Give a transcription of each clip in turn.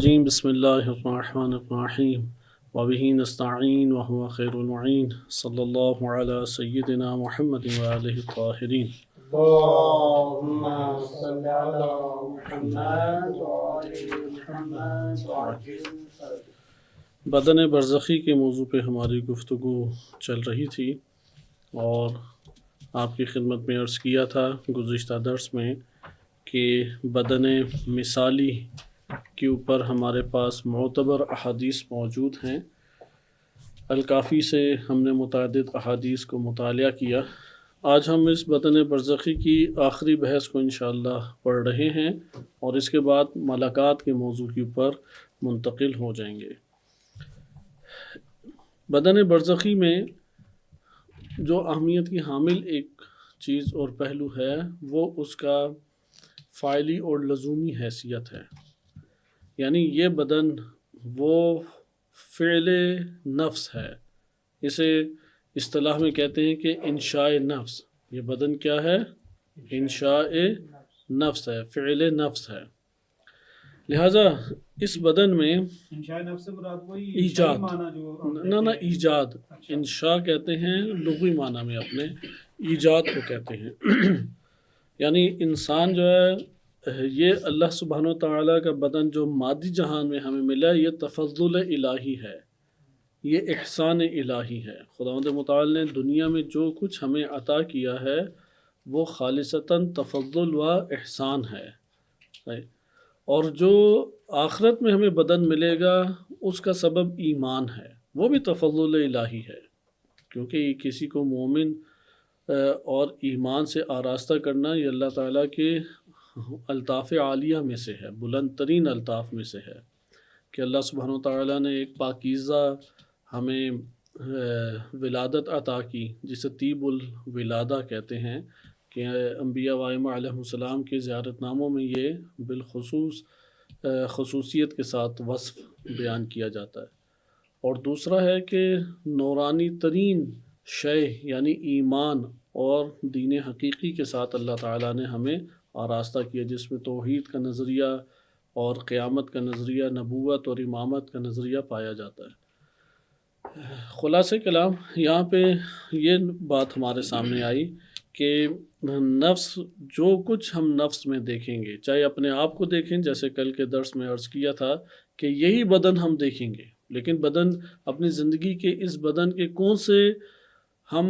الرجیم بسم اللہ الرحمن الرحیم وبہ نستعین وهو خیر المعین صلی اللہ علی سیدنا محمد وآلہ الطاہرین۔ اللهم صل على محمد وآل محمد وعجل بدن برزخی کے موضوع پہ ہماری گفتگو چل رہی تھی اور آپ کی خدمت میں عرض کیا تھا گزشتہ درس میں کہ بدن مثالی کے اوپر ہمارے پاس معتبر احادیث موجود ہیں۔ الکافی سے ہم نے متعدد احادیث کو مطالعہ کیا۔ آج ہم اس بدن برزخی کی آخری بحث کو انشاءاللہ پڑھ رہے ہیں اور اس کے بعد ملکات کے موضوع کے اوپر منتقل ہو جائیں گے۔ بدن برزخی میں جو اہمیت کی حامل ایک چیز اور پہلو ہے وہ اس کا فعلی اور لزومی حیثیت ہے، یعنی یہ بدن وہ فعل نفس ہے، اسے اصطلاح میں کہتے ہیں کہ انشاء نفس۔ یہ بدن کیا ہے؟ انشاء نفس ہے، فعل نفس ہے۔ لہٰذا اس بدن میں انشاء نفس سے مراد وہی ایجاد، معنی جو نہ ایجاد، انشاء کہتے ہیں لغوی معنی میں اپنے، ایجاد کو کہتے ہیں۔ یعنی انسان جو ہے یہ اللہ سبحانہ و تعالیٰ کا بدن جو مادی جہان میں ہمیں ملا، یہ تفضل الہی ہے، یہ احسان الہی ہے۔ خداوند متعال نے دنیا میں جو کچھ ہمیں عطا کیا ہے وہ خالصتاً تفضل و احسان ہے، اور جو آخرت میں ہمیں بدن ملے گا اس کا سبب ایمان ہے، وہ بھی تفضل الہی ہے، کیونکہ یہ کسی کو مومن اور ایمان سے آراستہ کرنا یہ اللہ تعالیٰ کے الطاف عالیہ میں سے ہے، بلند ترین الطاف میں سے ہے کہ اللہ سبحانہ وتعالیٰ نے ایک پاکیزہ ہمیں ولادت عطا کی، جسے طیب الولادہ کہتے ہیں، کہ انبیاء وائمہ علیہ السلام کے زیارت ناموں میں یہ بالخصوص خصوصیت کے ساتھ وصف بیان کیا جاتا ہے۔ اور دوسرا ہے کہ نورانی ترین شے یعنی ایمان اور دین حقیقی کے ساتھ اللہ تعالیٰ نے ہمیں آراستہ کیا، جس میں توحید کا نظریہ اور قیامت کا نظریہ، نبوت اور امامت کا نظریہ پایا جاتا ہے۔ خلاصہ کلام یہاں پہ یہ بات ہمارے سامنے آئی کہ نفس، جو کچھ ہم نفس میں دیکھیں گے، چاہے اپنے آپ کو دیکھیں، جیسے کل کے درس میں عرض کیا تھا کہ یہی بدن ہم دیکھیں گے، لیکن بدن اپنی زندگی کے اس بدن کے کون سے ہم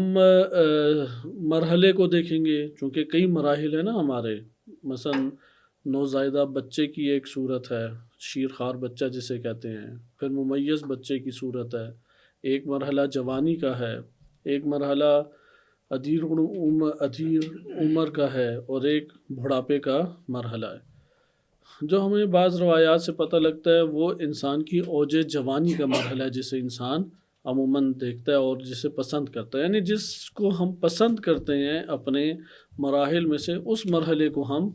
مرحلے کو دیکھیں گے، چونکہ کئی مراحل ہیں نا ہمارے، مثلا نوزائیدہ بچے کی ایک صورت ہے، شیرخوار بچہ جسے کہتے ہیں، پھر ممیز بچے کی صورت ہے، ایک مرحلہ جوانی کا ہے، ایک مرحلہ ادھیر عمر کا ہے، اور ایک بڑھاپے کا مرحلہ ہے۔ جو ہمیں بعض روایات سے پتہ لگتا ہے وہ انسان کی اوج جوانی کا مرحلہ ہے، جسے انسان عموماً دیکھتا ہے اور جسے پسند کرتا ہے، یعنی جس کو ہم پسند کرتے ہیں اپنے مراحل میں سے اس مرحلے کو ہم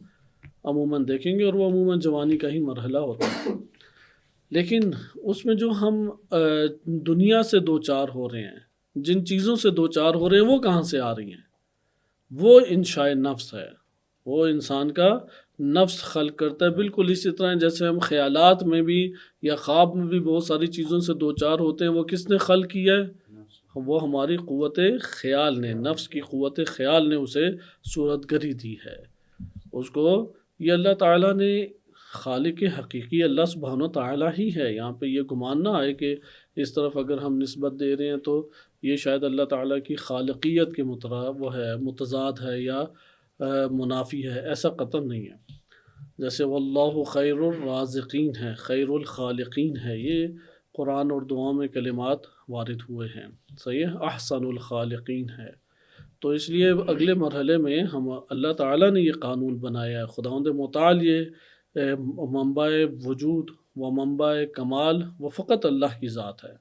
عموماً دیکھیں گے، اور وہ عموماً جوانی کا ہی مرحلہ ہوتا ہے۔ لیکن اس میں جو ہم دنیا سے دوچار ہو رہے ہیں، جن چیزوں سے دوچار ہو رہے ہیں، وہ کہاں سے آ رہی ہیں؟ وہ انشاء نفس ہے، وہ انسان کا نفس خلق کرتا ہے۔ بالکل اسی طرح جیسے ہم خیالات میں بھی یا خواب میں بھی بہت ساری چیزوں سے دوچار ہوتے ہیں، وہ کس نے خلق کیا ہے؟ وہ ہماری قوت خیال نے، نفس کی قوت خیال نے اسے صورت گری دی ہے۔ اس کو یہ اللہ تعالیٰ نے، خالق حقیقی اللہ سبحانہ تعالیٰ ہی ہے۔ یہاں پہ یہ گمان نہ آئے کہ اس طرف اگر ہم نسبت دے رہے ہیں تو یہ شاید اللہ تعالیٰ کی خالقیت کے وہ ہے، متضاد ہے یا منافی ہے، ایسا قطعاً نہیں ہے۔ جیسے واللہ خیر الرازقین ہے، خیر الخالقین ہے، یہ قرآن اور دعاؤں میں کلمات وارد ہوئے ہیں، صحیح ہے، احسن الخالقین ہے۔ تو اس لیے اگلے مرحلے میں ہم اللہ تعالیٰ نے یہ قانون بنایا ہے، خداوند متعال یہ منبع وجود و منبع کمال وہ فقط اللہ کی ذات ہے۔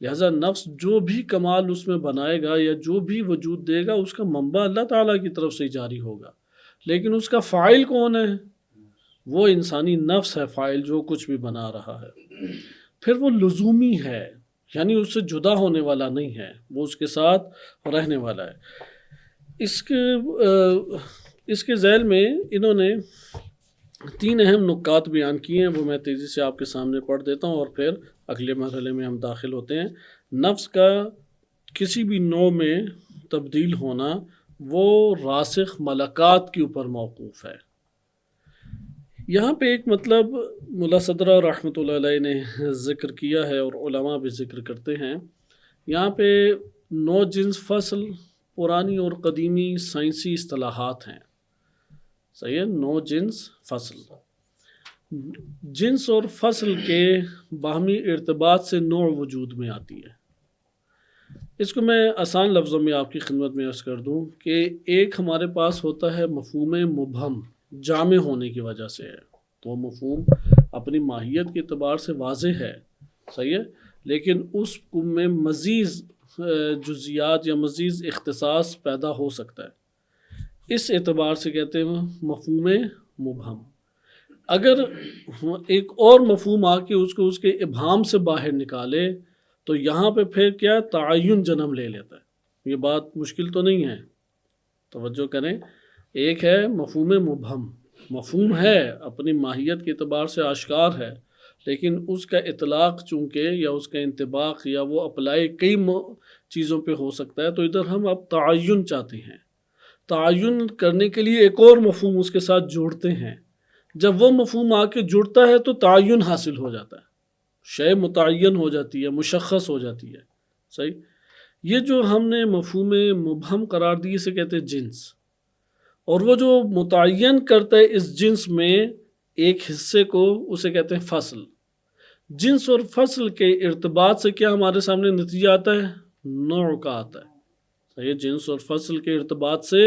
لہٰذا نفس جو بھی کمال اس میں بنائے گا یا جو بھی وجود دے گا، اس کا منبع اللہ تعالیٰ کی طرف سے جاری ہوگا، لیکن اس کا فاعل کون ہے؟ وہ انسانی نفس ہے، فاعل جو کچھ بھی بنا رہا ہے۔ پھر وہ لزومی ہے، یعنی اس سے جدا ہونے والا نہیں ہے، وہ اس کے ساتھ رہنے والا ہے۔ اس کے ذیل میں انہوں نے تین اہم نکات بیان کیے ہیں، وہ میں تیزی سے آپ کے سامنے پڑھ دیتا ہوں اور پھر اگلے مرحلے میں ہم داخل ہوتے ہیں۔ نفس کا کسی بھی نوع میں تبدیل ہونا وہ راسخ ملکات کے اوپر موقوف ہے۔ یہاں پہ ایک مطلب ملا صدرہ رحمۃ اللہ علیہ نے ذکر کیا ہے اور علماء بھی ذکر کرتے ہیں۔ یہاں پہ نو جنس فصل پرانی اور قدیمی سائنسی اصطلاحات ہیں، صحیح ہے؟ نو جنس فصل، جنس اور فصل کے باہمی ارتباط سے نوع وجود میں آتی ہے۔ اس کو میں آسان لفظوں میں آپ کی خدمت میں عرض کر دوں کہ ایک ہمارے پاس ہوتا ہے مفہوم مبہم، جامع ہونے کی وجہ سے ہے، تو وہ مفہوم اپنی ماہیت کے اعتبار سے واضح ہے، صحیح ہے، لیکن اس میں مزید جزیات یا مزید اختصاص پیدا ہو سکتا ہے، اس اعتبار سے کہتے ہیں مفہوم مبہم۔ اگر ایک اور مفہوم آ کے اس کے ابہام سے باہر نکالے تو یہاں پہ پھر کیا تعین جنم لے لیتا ہے۔ یہ بات مشکل تو نہیں ہے، توجہ کریں۔ ایک ہے مفہوم مبہم، مفہوم ہے اپنی ماہیت کے اعتبار سے آشکار ہے، لیکن اس کا اطلاق چونکہ یا اس کا انطباق یا وہ اپلائی کئی چیزوں پہ ہو سکتا ہے، تو ادھر ہم اب تعین چاہتے ہیں۔ تعین کرنے کے لیے ایک اور مفہوم اس کے ساتھ جوڑتے ہیں، جب وہ مفہوم آ کے جڑتا ہے تو تعین حاصل ہو جاتا ہے، شے متعین ہو جاتی ہے، مشخص ہو جاتی ہے، صحیح۔ یہ جو ہم نے مفہوم مبہم قرار دی اسے کہتے ہیں جنس، اور وہ جو متعین کرتا ہے اس جنس میں ایک حصے کو اسے کہتے ہیں فصل۔ جنس اور فصل کے ارتباط سے کیا ہمارے سامنے نتیجہ آتا ہے؟ نوع کا آتا ہے، صحیح۔ جنس اور فصل کے ارتباط سے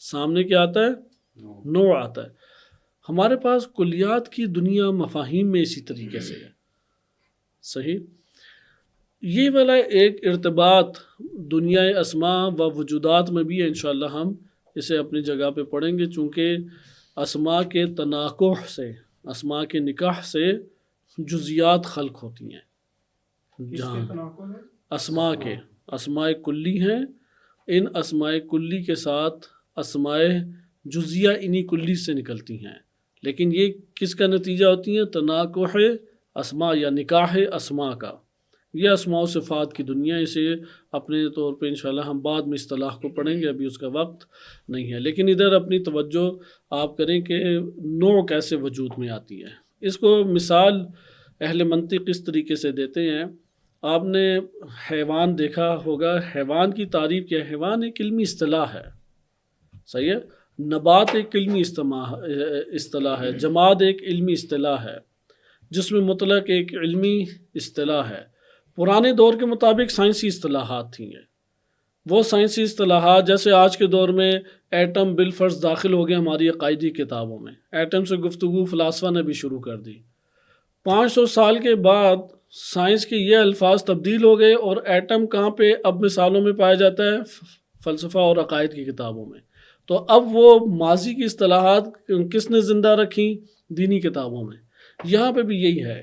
سامنے کیا آتا ہے؟ نوع آتا ہے۔ ہمارے پاس کلیات کی دنیا مفاہیم میں اسی طریقے سے ہے، صحیح۔ یہ والا ایک ارتباط دنیا اسماء و وجودات میں بھی ہے، انشاءاللہ ہم اسے اپنی جگہ پہ پڑھیں گے، چونکہ اسماء کے تناکح سے، اسماء کے نکاح سے جزیات خلق ہوتی ہیں۔ جہاں اسماء کے اسماء کلی ہیں، ان اسماء کلی کے ساتھ اسماء جزیہ انہی کلی سے نکلتی ہیں، لیکن یہ کس کا نتیجہ ہوتی ہیں؟ تناکح اسماء یا نکاح اسماء کا۔ یہ اسماء و صفات کی دنیا، اسے اپنے طور پہ انشاءاللہ ہم بعد میں اصطلاح کو پڑھیں گے، ابھی اس کا وقت نہیں ہے، لیکن ادھر اپنی توجہ آپ کریں کہ نوع کیسے وجود میں آتی ہے۔ اس کو مثال اہل منطق اس طریقے سے دیتے ہیں، آپ نے حیوان دیکھا ہوگا، حیوان کی تعریف کیا ہے؟ حیوان ایک علمی اصطلاح ہے، صحیح ہے۔ نبات ایک علمی اصطلاح ہے، جماد ایک علمی اصطلاح ہے، جس میں مطلق ایک علمی اصطلاح ہے۔ پرانے دور کے مطابق سائنسی اصطلاحات تھیں یہ، وہ سائنسی اصطلاحات جیسے آج کے دور میں ایٹم بالفرض داخل ہو گئے ہماری عقائدی کتابوں میں، ایٹم سے گفتگو فلاسفہ نے بھی شروع کر دی۔ 500 سال کے بعد سائنس کے یہ الفاظ تبدیل ہو گئے اور ایٹم کہاں پہ اب مثالوں میں پایا جاتا ہے؟ فلسفہ اور عقائد کی کتابوں میں۔ تو اب وہ ماضی کی اصطلاحات کس نے زندہ رکھیں؟ دینی کتابوں میں۔ یہاں پہ بھی یہی ہے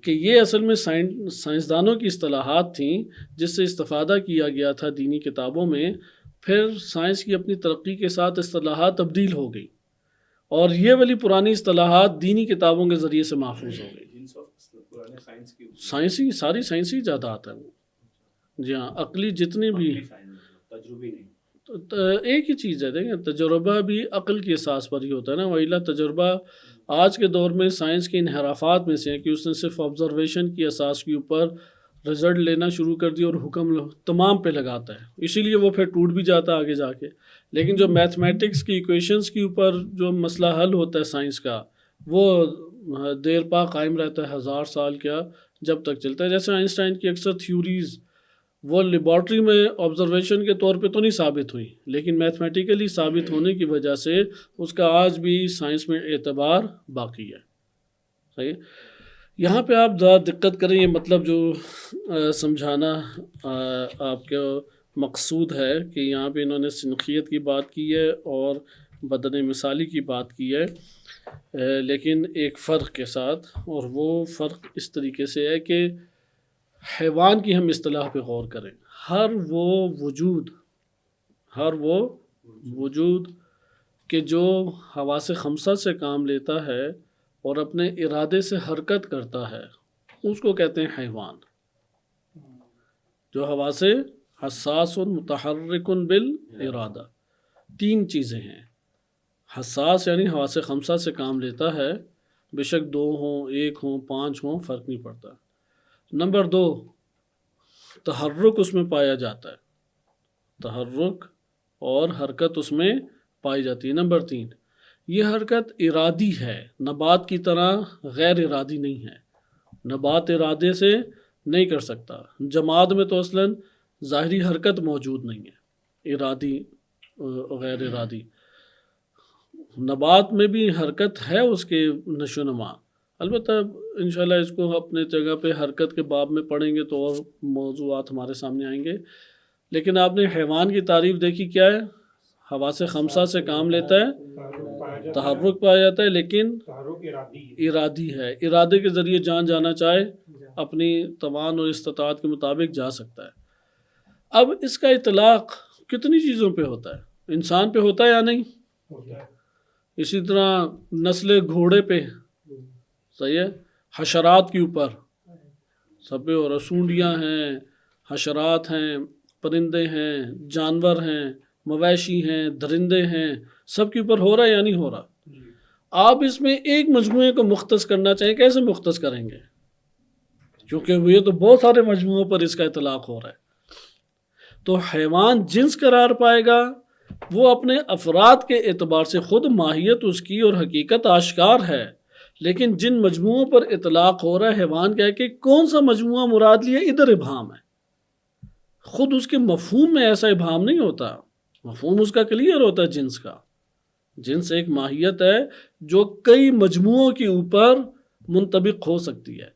کہ یہ اصل میں سائنسدانوں کی اصطلاحات تھیں جس سے استفادہ کیا گیا تھا دینی کتابوں میں، پھر سائنس کی اپنی ترقی کے ساتھ اصطلاحات تبدیل ہو گئی اور یہ والی پرانی اصطلاحات دینی کتابوں کے ذریعے سے محفوظ ہو گئی۔ سائنسی ساری سائنسی ایجادات ہیں وہ، جی ہاں، عقلی جتنے بھی ایک ہی چیز ہے، دیکھیں تجربہ بھی عقل کی اساس پر ہی ہوتا ہے نا، وَإِلَّا تجربہ آج کے دور میں سائنس کے انحرافات میں سے ہے کہ اس نے صرف آبزرویشن کی اساس کے اوپر رزلٹ لینا شروع کر دی اور حکم تمام پہ لگاتا ہے، اسی لیے وہ پھر ٹوٹ بھی جاتا ہے آگے جا کے۔ لیکن جو میتھمیٹکس کی ایکویشنز کے اوپر جو مسئلہ حل ہوتا ہے سائنس کا، وہ دیر پا قائم رہتا ہے، 1000 سال کیا جب تک چلتا ہے۔ جیسے آئنسٹائن کی اکثر تھیوریز وہ لیبارٹری میں آبزرویشن کے طور پہ تو نہیں ثابت ہوئی، لیکن میتھمیٹیکلی ثابت ہونے کی وجہ سے اس کا آج بھی سائنس میں اعتبار باقی ہے، صحیح۔ یہاں پہ آپ ذرا دقت کریں، یہ مطلب جو سمجھانا آپ کا مقصود ہے کہ یہاں پہ انہوں نے سنخیت کی بات کی ہے اور بدن مثالی کی بات کی ہے، لیکن ایک فرق کے ساتھ، اور وہ فرق اس طریقے سے ہے کہ حیوان کی ہم اصطلاح پہ غور کریں۔ ہر وہ وجود کہ جو حواس خمسہ سے کام لیتا ہے اور اپنے ارادے سے حرکت کرتا ہے اس کو کہتے ہیں حیوان. جو حواس حساس متحرک بالارادہ، تین چیزیں ہیں. حساس یعنی حواس خمسہ سے کام لیتا ہے، بے شک 2 ہوں 1 ہوں 5 ہوں فرق نہیں پڑتا. نمبر 2، تحرک اس میں پایا جاتا ہے، تحرک اور حرکت اس میں پائی جاتی ہے. نمبر 3، یہ حرکت ارادی ہے، نبات کی طرح غیر ارادی نہیں ہے. نبات ارادے سے نہیں کر سکتا. جماد میں تو اصلاً ظاہری حرکت موجود نہیں ہے، ارادی غیر ارادی. نبات میں بھی حرکت ہے، اس کے نشو و نما. البتہ انشاءاللہ اس کو اپنے جگہ پہ حرکت کے باب میں پڑھیں گے تو اور موضوعات ہمارے سامنے آئیں گے. لیکن آپ نے حیوان کی تعریف دیکھی کیا ہے؟ حواس خمسہ سے کام لیتا ہے، تحرک پایا جاتا ہے، لیکن ارادی ہے، ارادے کے ذریعے جان جانا چاہے اپنی توان اور استطاعت کے مطابق جا سکتا ہے. اب اس کا اطلاق کتنی چیزوں پہ ہوتا ہے؟ انسان پہ ہوتا ہے یا نہیں؟ اسی طرح نسل گھوڑے پہ، صحیح ہے، حشرات کے اوپر سب پہ، اور سونڈیاں ہیں، حشرات ہیں، پرندے ہیں، جانور ہیں، مویشی ہیں، درندے ہیں، سب کے اوپر ہو رہا ہے یا نہیں ہو رہا؟ آپ اس میں ایک مجموعے کو مختص کرنا چاہیں، کیسے مختص کریں گے؟ کیونکہ یہ تو بہت سارے مجموعوں پر اس کا اطلاق ہو رہا ہے. تو حیوان جنس قرار پائے گا، وہ اپنے افراد کے اعتبار سے خود ماہیت اس کی اور حقیقت آشکار ہے، لیکن جن مجموعوں پر اطلاق ہو رہا ہے حیوان کہہ کے کون سا مجموعہ مراد لیا، ادھر ابہام ہے. خود اس کے مفہوم میں ایسا ابہام نہیں ہوتا، مفہوم اس کا کلیئر ہوتا ہے جنس کا. جنس ایک ماہیت ہے جو کئی مجموعوں کے اوپر منطبق ہو سکتی ہے.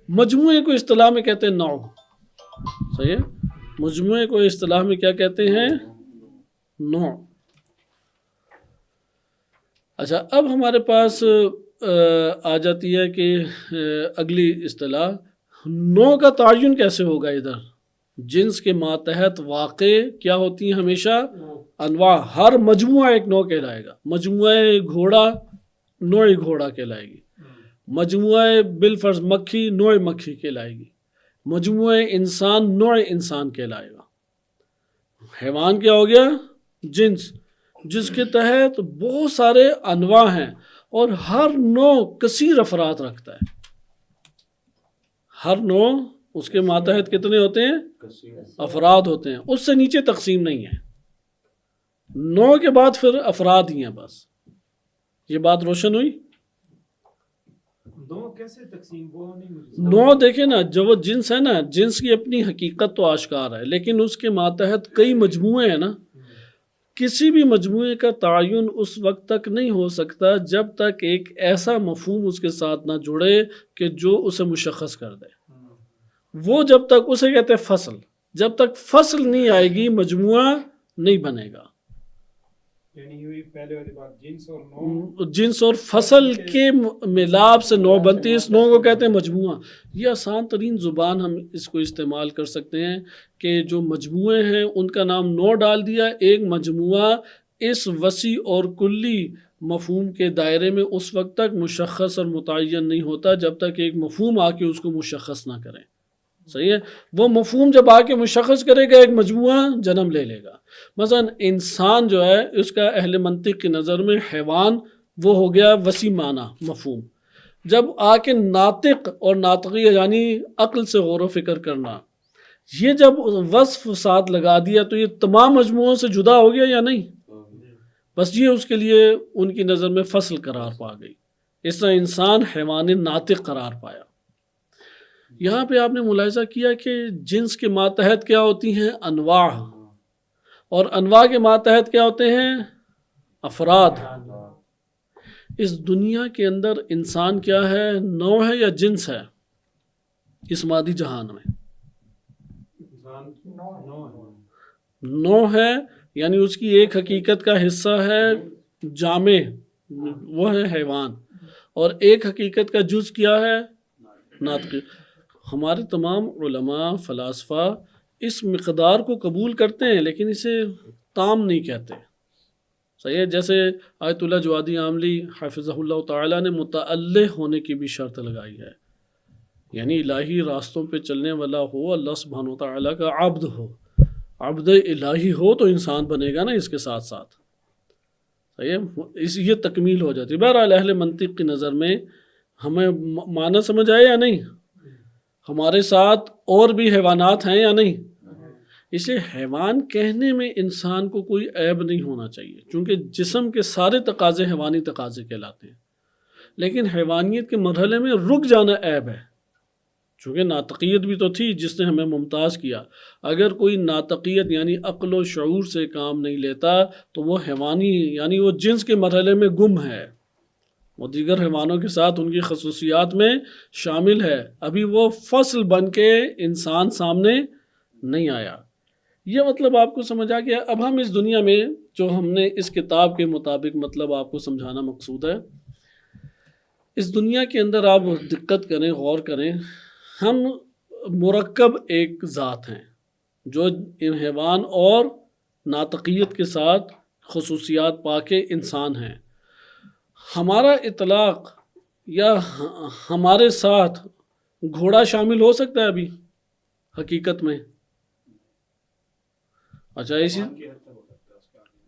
مجموعے کو اصطلاح میں کہتے ہیں نوع، صحیح ہے، مجموعے کو اصطلاح میں کیا کہتے ہیں؟ نوع. اچھا، اب ہمارے پاس آ جاتی ہے کہ اگلی اصطلاح، نوع کا تعین کیسے ہوگا؟ ادھر جنس کے ماتحت واقع کیا ہوتی ہیں ہمیشہ؟ انواع. ہر مجموعہ ایک نوع کہلائے گا. مجموعہ گھوڑا نوع گھوڑا کہلائے گی، مجموعہ بالفرض مکھی نوع مکھی کہلائے گی، مجموعہ انسان نوع انسان کہلائے گا. حیوان کیا ہو گیا؟ جنس، جس کے تحت بہت سارے انواع ہیں اور ہر نوع کثیر افراد رکھتا ہے. ہر نوع اس کے ماتحت کتنے ہوتے ہیں؟ افراد ہوتے ہیں، اس سے نیچے تقسیم نہیں ہے. نوع کے بعد پھر افراد ہی ہیں بس. یہ بات روشن ہوئی؟ کیسے تقسیم؟ نوع دیکھیں نا، جو وہ جنس ہے نا، جنس کی اپنی حقیقت تو آشکار ہے، لیکن اس کے ماتحت کئی مجموعے ہیں نا. کسی بھی مجموعے کا تعین اس وقت تک نہیں ہو سکتا جب تک ایک ایسا مفہوم اس کے ساتھ نہ جڑے کہ جو اسے مشخص کر دے. وہ جب تک، اسے کہتے ہیں فصل، جب تک فصل نہیں آئے گی مجموعہ نہیں بنے گا. یعنی پہلے والی بات، جنس اور فصل کے ملاب سے نوع بنتی ہے، اس نوع کو کہتے ہیں مجموعہ. یہ آسان ترین زبان ہم اس کو استعمال کر سکتے ہیں کہ جو مجموعے ہیں ان کا نام نوع ڈال دیا. ایک مجموعہ اس وسیع اور کلی مفہوم کے دائرے میں اس وقت تک مشخص اور متعین نہیں ہوتا جب تک ایک مفہوم آ کے اس کو مشخص نہ کریں. صحیح ہے، وہ مفہوم جب آ کے مشخص کرے گا ایک مجموعہ جنم لے لے گا. مثلا انسان جو ہے، اس کا اہل منطق کی نظر میں حیوان وہ ہو گیا وسیع معنی مفہوم. جب آ کے ناطق اور ناطقی یعنی عقل سے غور و فکر کرنا، یہ جب وصف ساتھ لگا دیا تو یہ تمام مجموعوں سے جدا ہو گیا یا نہیں؟ بس یہ اس کے لیے ان کی نظر میں فصل قرار پا گئی. اس طرح انسان حیوان ناطق قرار پایا. یہاں پہ آپ نے ملاحظہ کیا کہ جنس کے ماتحت کیا ہوتی ہیں؟ انواع، اور انواع کے ماتحت کیا ہوتے ہیں؟ افراد. اس دنیا کے اندر انسان کیا ہے؟ نوع ہے یا جنس ہے؟ اس مادی جہان میں نوع ہے، یعنی اس کی ایک حقیقت کا حصہ ہے جامع، وہ ہے حیوان، اور ایک حقیقت کا جز کیا ہے؟ ناطق. ہمارے تمام علماء فلاسفہ اس مقدار کو قبول کرتے ہیں لیکن اسے تام نہیں کہتے. صحیح ہے. جیسے آیت اللہ جوادی عاملی حافظہ اللہ تعالیٰ نے متعلق ہونے کی بھی شرط لگائی ہے، یعنی الہی راستوں پہ چلنے والا ہو، اللہ سبحانہ و تعالیٰ کا عبد ہو، عبد الہی ہو تو انسان بنے گا نا اس کے ساتھ ساتھ. صحیح ہے، یہ تکمیل ہو جاتی ہے. بہرحال اہل منطق کی نظر میں ہمیں معنی سمجھ آئے یا نہیں؟ ہمارے ساتھ اور بھی حیوانات ہیں یا نہیں؟ اس لیے حیوان کہنے میں انسان کو کوئی عیب نہیں ہونا چاہیے، چونکہ جسم کے سارے تقاضے حیوانی تقاضے کہلاتے ہیں. لیکن حیوانیت کے مرحلے میں رک جانا عیب ہے، چونکہ ناطقیت بھی تو تھی جس نے ہمیں ممتاز کیا. اگر کوئی ناطقیت یعنی عقل و شعور سے کام نہیں لیتا تو وہ حیوانی یعنی وہ جنس کے مرحلے میں گم ہے، وہ دیگر حیوانوں کے ساتھ ان کی خصوصیات میں شامل ہے، ابھی وہ فصل بن کے انسان سامنے نہیں آیا. یہ مطلب آپ کو سمجھ آ گیا. اب ہم اس دنیا میں جو ہم نے اس کتاب کے مطابق مطلب آپ کو سمجھانا مقصود ہے، اس دنیا کے اندر آپ دقت کریں، غور کریں، ہم مرکب ایک ذات ہیں جو حیوان اور ناطقیت کے ساتھ خصوصیات پا کے انسان ہیں. ہمارا اطلاق یا ہمارے ساتھ گھوڑا شامل ہو سکتا ہے ابھی حقیقت میں؟ اچھا اسی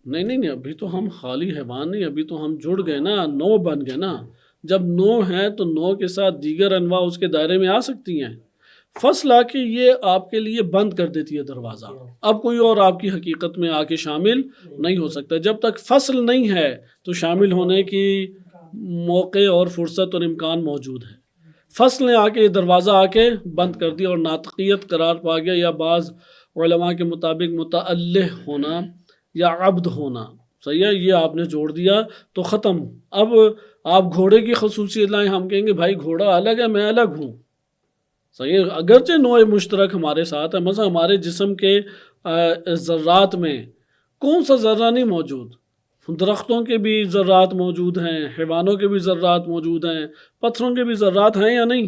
نہیں ابھی تو ہم خالی حیوان نہیں، ابھی تو ہم جڑ گئے نا، نو بن گئے نا. جب نو ہیں تو نو کے ساتھ دیگر انواع اس کے دائرے میں آ سکتی ہیں. فصل آ کے یہ آپ کے لیے بند کر دیتی ہے دروازہ، اب کوئی اور آپ کی حقیقت میں آ کے شامل نہیں ہو سکتا. جب تک فصل نہیں ہے تو شامل ہونے کی موقع اور فرصت اور امکان موجود ہے. فصل نے آ کے دروازہ آ کے بند کر دیا اور ناطقیت قرار پا گیا، یا بعض علماء کے مطابق متعلق ہونا یا عبد ہونا. صحیح ہے، یہ آپ نے جوڑ دیا تو ختم. اب آپ گھوڑے کی خصوصیت لائیں، ہم کہیں گے بھائی گھوڑا الگ ہے، میں الگ ہوں. صحیح ہے، اگرچہ نوع مشترک ہمارے ساتھ ہے. مثلا ہمارے جسم کے ذرات میں کون سا ذرہ نہیں موجود؟ درختوں کے بھی ذرات موجود ہیں، حیوانوں کے بھی ذرات موجود ہیں، پتھروں کے بھی ذرات ہیں یا نہیں؟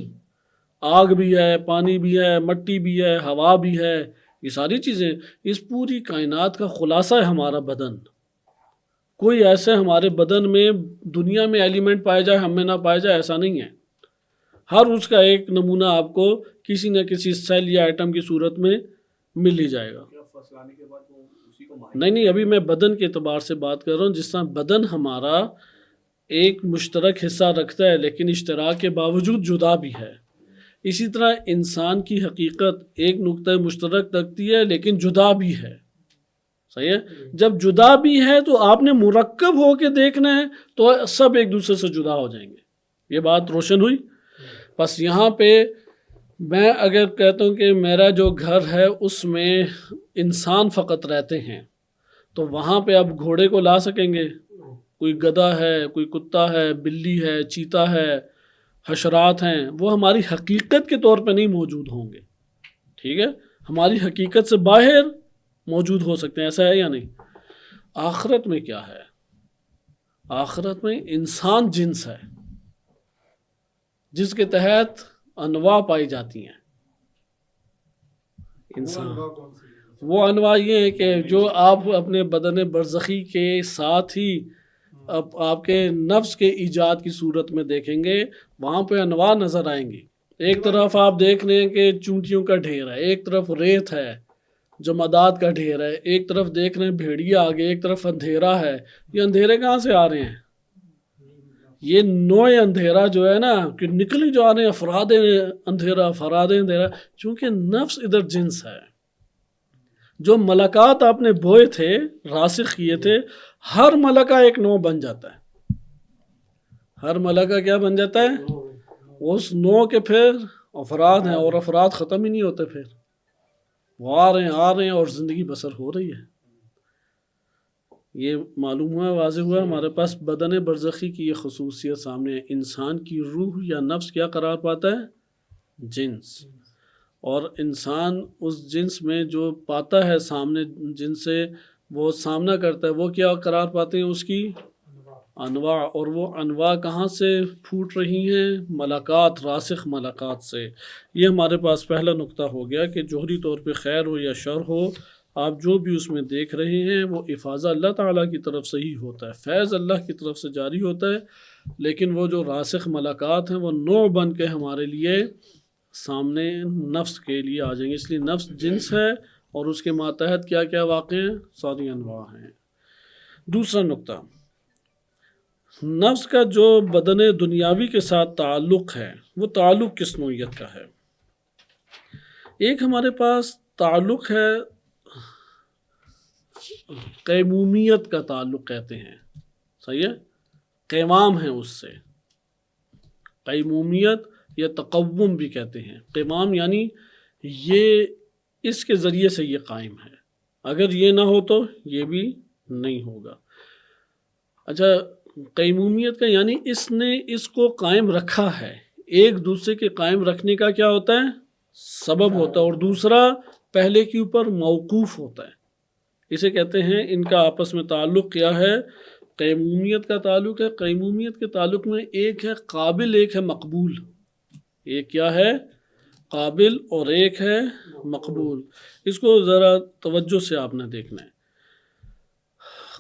آگ بھی ہے، پانی بھی ہے، مٹی بھی ہے، ہوا بھی ہے. یہ ساری چیزیں اس پوری کائنات کا خلاصہ ہے ہمارا بدن. کوئی ایسے ہمارے بدن میں دنیا میں ایلیمنٹ پائے جائے ہم میں نہ پائے جائے ایسا نہیں ہے. ہر اس کا ایک نمونہ آپ کو کسی نہ کسی سیل یا ایٹم کی صورت میں مل ہی جائے گا. نہیں ابھی میں بدن کے اعتبار سے بات کر رہا ہوں. جس طرح بدن ہمارا ایک مشترک حصہ رکھتا ہے لیکن اشتراک کے باوجود جدا بھی ہے، اسی طرح انسان کی حقیقت ایک نقطہ مشترک رکھتی ہے لیکن جدا بھی ہے. صحیح ہے، جب جدا بھی ہے تو آپ نے مرکب ہو کے دیکھنا ہے تو سب ایک دوسرے سے جدا ہو جائیں گے. یہ بات روشن ہوئی؟ بس یہاں پہ میں اگر کہتا ہوں کہ میرا جو گھر ہے اس میں انسان فقط رہتے ہیں تو وہاں پہ آپ گھوڑے کو لا سکیں گے؟ کوئی گدھا ہے، کوئی کتا ہے، بلی ہے، چیتا ہے، حشرات ہیں، وہ ہماری حقیقت کے طور پہ نہیں موجود ہوں گے. ٹھیک ہے، ہماری حقیقت سے باہر موجود ہو سکتے ہیں. ایسا ہے یا نہیں؟ آخرت میں کیا ہے؟ آخرت میں انسان جنس ہے جس کے تحت انواع پائی جاتی ہیں. انسان وہ انواع یہ ہے کہ جو آپ اپنے بدن برزخی کے ساتھ ہی آپ کے نفس کے ایجاد کی صورت میں دیکھیں گے، وہاں پہ انواع نظر آئیں گی. ایک طرف آپ دیکھ لیں کہ چونٹیوں کا ڈھیر ہے، ایک طرف ریت ہے، جمادات کا ڈھیر ہے، ایک طرف دیکھ رہے ہیں بھیڑیا آگے، ایک طرف اندھیرا ہے. یہ اندھیرے کہاں سے آ رہے ہیں؟ یہ نوع اندھیرا جو ہے نا کہ نکلی جو آ رہے ہیں افراد اندھیرا، افراد اندھیرا، چونکہ نفس ادھر جنس ہے. جو ملکات آپ نے بوئے تھے، راسخ کیے تھے، ہر ملکہ ایک نوع بن جاتا ہے. ہر ملکہ کیا بن جاتا ہے؟ اس نوع کے پھر افراد ہیں، اور افراد ختم ہی نہیں ہوتے. پھر وہ آ رہے ہیں اور زندگی بسر ہو رہی ہے. یہ معلوم ہوا، واضح ہوا. ہمارے پاس بدن برزخی کی یہ خصوصیت سامنے ہے. انسان کی روح یا نفس کیا قرار پاتا ہے؟ جنس. اور انسان اس جنس میں جو پاتا ہے سامنے، جن سے وہ سامنا کرتا ہے، وہ کیا قرار پاتے ہیں؟ اس کی انواع. اور وہ انواع کہاں سے پھوٹ رہی ہیں؟ ملکات، راسخ ملکات سے. یہ ہمارے پاس پہلا نقطہ ہو گیا کہ جوہری طور پہ خیر ہو یا شر ہو، آپ جو بھی اس میں دیکھ رہے ہیں وہ افاضہ اللہ تعالیٰ کی طرف سے ہی ہوتا ہے، فیض اللہ کی طرف سے جاری ہوتا ہے، لیکن وہ جو راسخ ملکات ہیں وہ نوع بن کے ہمارے لیے سامنے نفس کے لیے آ جائیں گے، اس لیے نفس جنس ہے اور اس کے ماتحت کیا کیا واقع ہیں، ساری انواع ہیں۔ دوسرا نقطہ، نفس کا جو بدن دنیاوی کے ساتھ تعلق ہے وہ تعلق کس نوعیت کا ہے؟ ایک ہمارے پاس تعلق ہے قیمومیت کا تعلق کہتے ہیں، صحیح ہے، قیمام ہے اس سے، قیمومیت یا تقوم بھی کہتے ہیں، قیمام یعنی یہ اس کے ذریعے سے یہ قائم ہے، اگر یہ نہ ہو تو یہ بھی نہیں ہوگا۔ اچھا، قیمومیت کا یعنی اس نے اس کو قائم رکھا ہے، ایک دوسرے کے قائم رکھنے کا کیا ہوتا ہے، سبب ہوتا ہے، اور دوسرا پہلے کے اوپر موقوف ہوتا ہے، اسے کہتے ہیں ان کا آپس میں تعلق کیا ہے، قیمومیت کا تعلق ہے۔ قیمومیت کے تعلق میں ایک ہے قابل، ایک ہے مقبول، ایک کیا ہے، قابل اور ایک ہے مقبول۔ اس کو ذرا توجہ سے آپ نے دیکھنا ہے،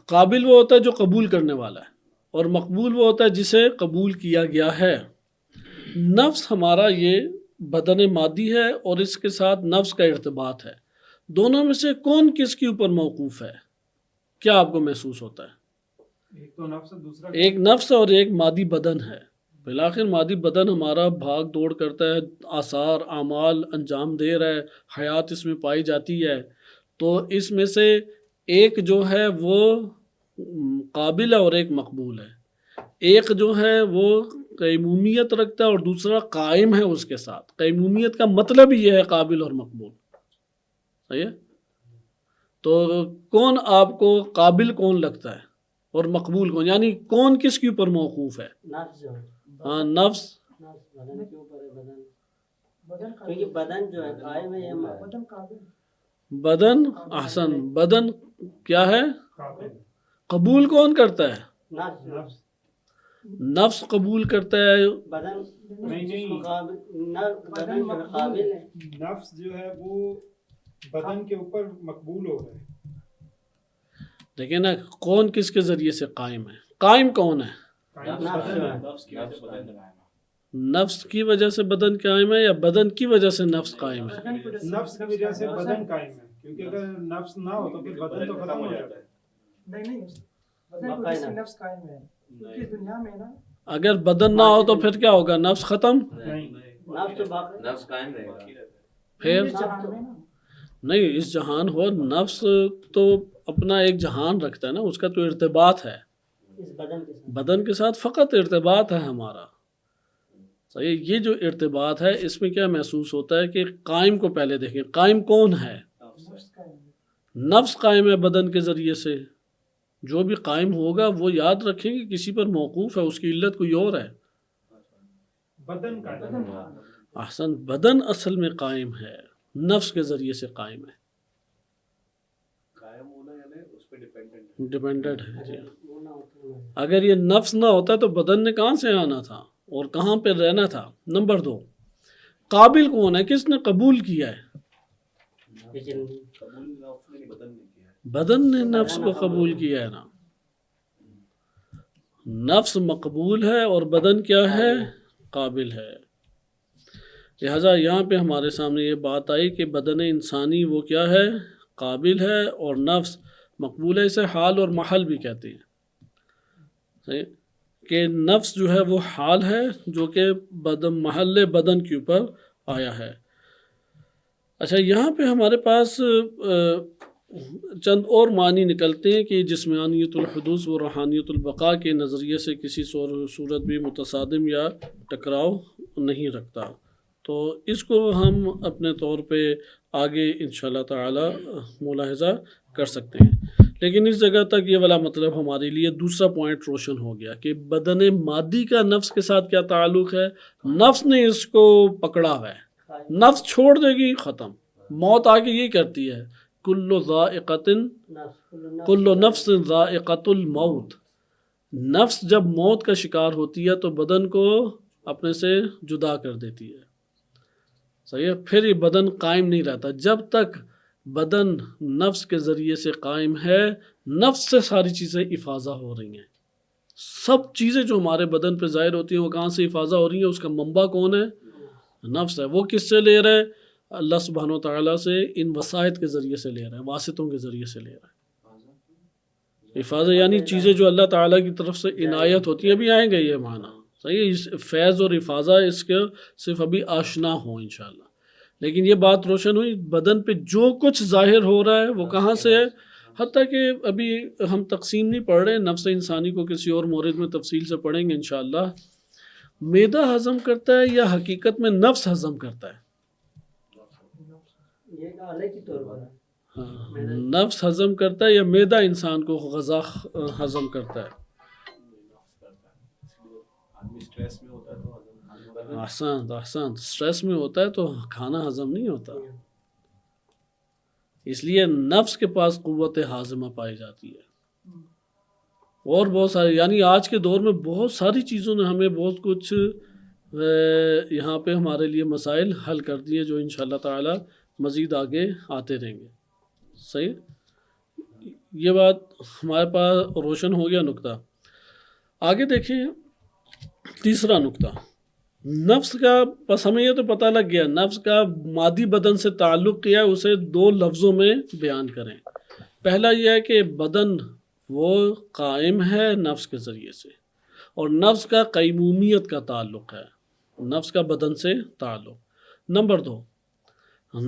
قابل وہ ہوتا ہے جو قبول کرنے والا ہے، اور مقبول وہ ہوتا ہے جسے قبول کیا گیا ہے۔ نفس ہمارا یہ بدن مادی ہے اور اس کے ساتھ نفس کا ارتباط ہے، دونوں میں سے کون کس کے اوپر موقوف ہے؟ کیا آپ کو محسوس ہوتا ہے؟ ایک تو نفس ہے، دوسرا ایک نفس اور ایک مادی بدن ہے، بالآخر مادی بدن ہمارا بھاگ دوڑ کرتا ہے، آثار اعمال انجام دے رہا ہے، حیات اس میں پائی جاتی ہے، تو اس میں سے ایک جو ہے وہ قابل ہے اور ایک مقبول ہے، ایک جو ہے وہ قیمومیت رکھتا ہے اور دوسرا قائم ہے اس کے ساتھ۔ قیمومیت کا مطلب ہی یہ ہے قابل اور مقبول، صحیح ہے؟ تو کون آپ کو قابل کون لگتا ہے اور مقبول کون، یعنی کون کس کے اوپر موقوف ہے؟ نفس جو ہے، ہاں، نفس بدن کے اوپر ہے، بدن کیونکہ بدن جو ہے قائم ہے، بدن قابل، بدن، احسن، بدن کیا ہے، قابل، قبول کون کرتا ہے؟ نفس نفس قبول کرتا ہے، بدن نہیں، قابل، بدن جو ہے قابل ہے، نفس جو ہے وہ بدن کے اوپر مقبول ہو گئے۔ دیکھیں نا کون کس کے ذریعے سے قائم ہے، قائم کون ہے؟ نفس جو ہے، نفس کی وجہ سے بدن قائم ہے یا بدن کی وجہ سے نفس قائم ہے؟ نفس کی وجہ سے بدن قائم ہے، کیونکہ اگر نفس نہ ہو تو پھر بدن تو ختم ہو جاتا ہے۔ نہیں بدن کو جس سے نفس قائم ہے، کیونکہ اس دنیا میں نا اگر بدن نہ ہو تو پھر کیا ہوگا، نفس ختم؟ نہیں، نفس تو باقی، نفس قائم رہے گا۔ پھر اس جہان میں نا نہیں، اس جہان ہو، نفس تو اپنا ایک جہان رکھتا ہے نا، اس کا تو ارتباط ہے اس بدن کے ساتھ، بدن کے ساتھ، فقط ارتباط ہے ہمارا، صحیح۔ یہ جو ارتباط ہے اس میں کیا محسوس ہوتا ہے کہ قائم کو پہلے دیکھیں، قائم کون ہے؟ نفس قائم ہے۔ نفس قائم ہے بدن کے ذریعے سے، جو بھی قائم ہوگا وہ یاد رکھیں کہ کسی پر موقوف ہے، اس کی علت کوئی اور ہے۔ بدن قائم ہے۔ احسن، بدن اصل میں قائم ہے، نفس کے ذریعے سے قائم ہے، قائم ہونا یعنی اس پہ ڈیپینڈنٹ ڈیپینڈنٹ ہے جی۔ وہ نہ ہوتا ہے۔ اگر یہ نفس نہ ہوتا تو بدن نے کہاں سے آنا تھا اور کہاں پہ رہنا تھا؟ نمبر 2، قابل کون ہے، کس نے قبول کیا ہے؟ لیکن قبول نفس نے بدن نے کیا ہے۔ بدن نے نفس کو قبول کیا ہے نا، نفس مقبول ہے اور بدن کیا ہے، قابل ہے۔ لہٰذا یہاں پہ ہمارے سامنے یہ بات آئی کہ بدن انسانی وہ کیا ہے، قابل ہے، اور نفس مقبول ہے، اسے حال اور محل بھی کہتے ہیں، صحیح کہ نفس جو ہے وہ حال ہے جو کہ محل بدن کے اوپر آیا ہے۔ اچھا، یہاں پہ ہمارے پاس چند اور معنی نکلتے ہیں کہ جسمانیت الحدوث و روحانیت البقاء کے نظریے سے کسی صورت بھی متصادم یا ٹکراؤ نہیں رکھتا، تو اس کو ہم اپنے طور پہ آگے انشاءاللہ تعالی ملاحظہ کر سکتے ہیں، لیکن اس جگہ تک یہ والا مطلب ہمارے لیے دوسرا پوائنٹ روشن ہو گیا کہ بدن مادی کا نفس کے ساتھ کیا تعلق ہے، نفس نے اس کو پکڑا ہوا ہے، نفس چھوڑ دے گی ختم، موت آگے یہ کرتی ہے، کل نفس ذائقۃ الموت، نفس جب موت کا شکار ہوتی ہے تو بدن کو اپنے سے جدا کر دیتی ہے، صحیح ہے، پھر یہ بدن قائم نہیں رہتا، جب تک بدن نفس کے ذریعے سے قائم ہے، نفس سے ساری چیزیں افاضہ ہو رہی ہیں. سب چیزیں جو ہمارے بدن پہ ظاہر ہوتی ہیں وہ کہاں سے افاضہ ہو رہی ہیں؟ اس کا منبع کون ہے؟ نفس ہے. وہ کس سے لے رہا ہے؟ اللہ سبحانہ و تعالیٰ سے ان وسائط کے ذریعے سے لے رہا ہے، واسطوں کے ذریعے سے لے رہا ہے. افاضہ یعنی چیزیں جو اللہ تعالیٰ کی طرف سے عنایت ہوتی ہیں. ابھی آئیں گے یہ معنی، صحیح ہے. اس فیض اور افاضہ اس کے صرف ابھی آشنا ہوں انشاءاللہ. لیکن یہ بات روشن ہوئی، بدن پہ جو کچھ ظاہر ہو رہا ہے وہ کہاں سے ہے؟ حتیٰ کہ ابھی ہم تقسیم نہیں پڑھ رہے، نفس انسانی کو کسی اور مورد میں تفصیل سے پڑھیں گے انشاءاللہ. معدہ ہضم کرتا ہے یا حقیقت میں نفس ہضم کرتا ہے؟ یہ ایک آلے کی طور پر ہے. ہاں، نفس ہضم کرتا ہے یا معدہ انسان کو غذا ہضم کرتا ہے؟ آدمی اسٹریس میں ہوتا ہے تو احسن سٹریس میں ہوتا ہے تو کھانا ہضم نہیں ہوتا. اس لیے نفس کے پاس قوت ہاضمہ پائی جاتی ہے. اور بہت ساری، یعنی آج کے دور میں بہت ساری چیزوں نے ہمیں بہت کچھ یہاں پہ ہمارے لیے مسائل حل کر دیے جو انشاءاللہ تعالی مزید آگے آتے رہیں گے. صحیح، یہ بات ہمارے پاس روشن ہو گیا نقطہ. آگے دیکھیں تیسرا نقطہ، نفس کا. بس ہمیں یہ تو پتہ لگ گیا نفس کا مادی بدن سے تعلق کیا ہے، اسے دو لفظوں میں بیان کریں. پہلا یہ ہے کہ بدن وہ قائم ہے نفس کے ذریعے سے، اور نفس کا قیمومیت کا تعلق ہے، نفس کا بدن سے تعلق. نمبر 2،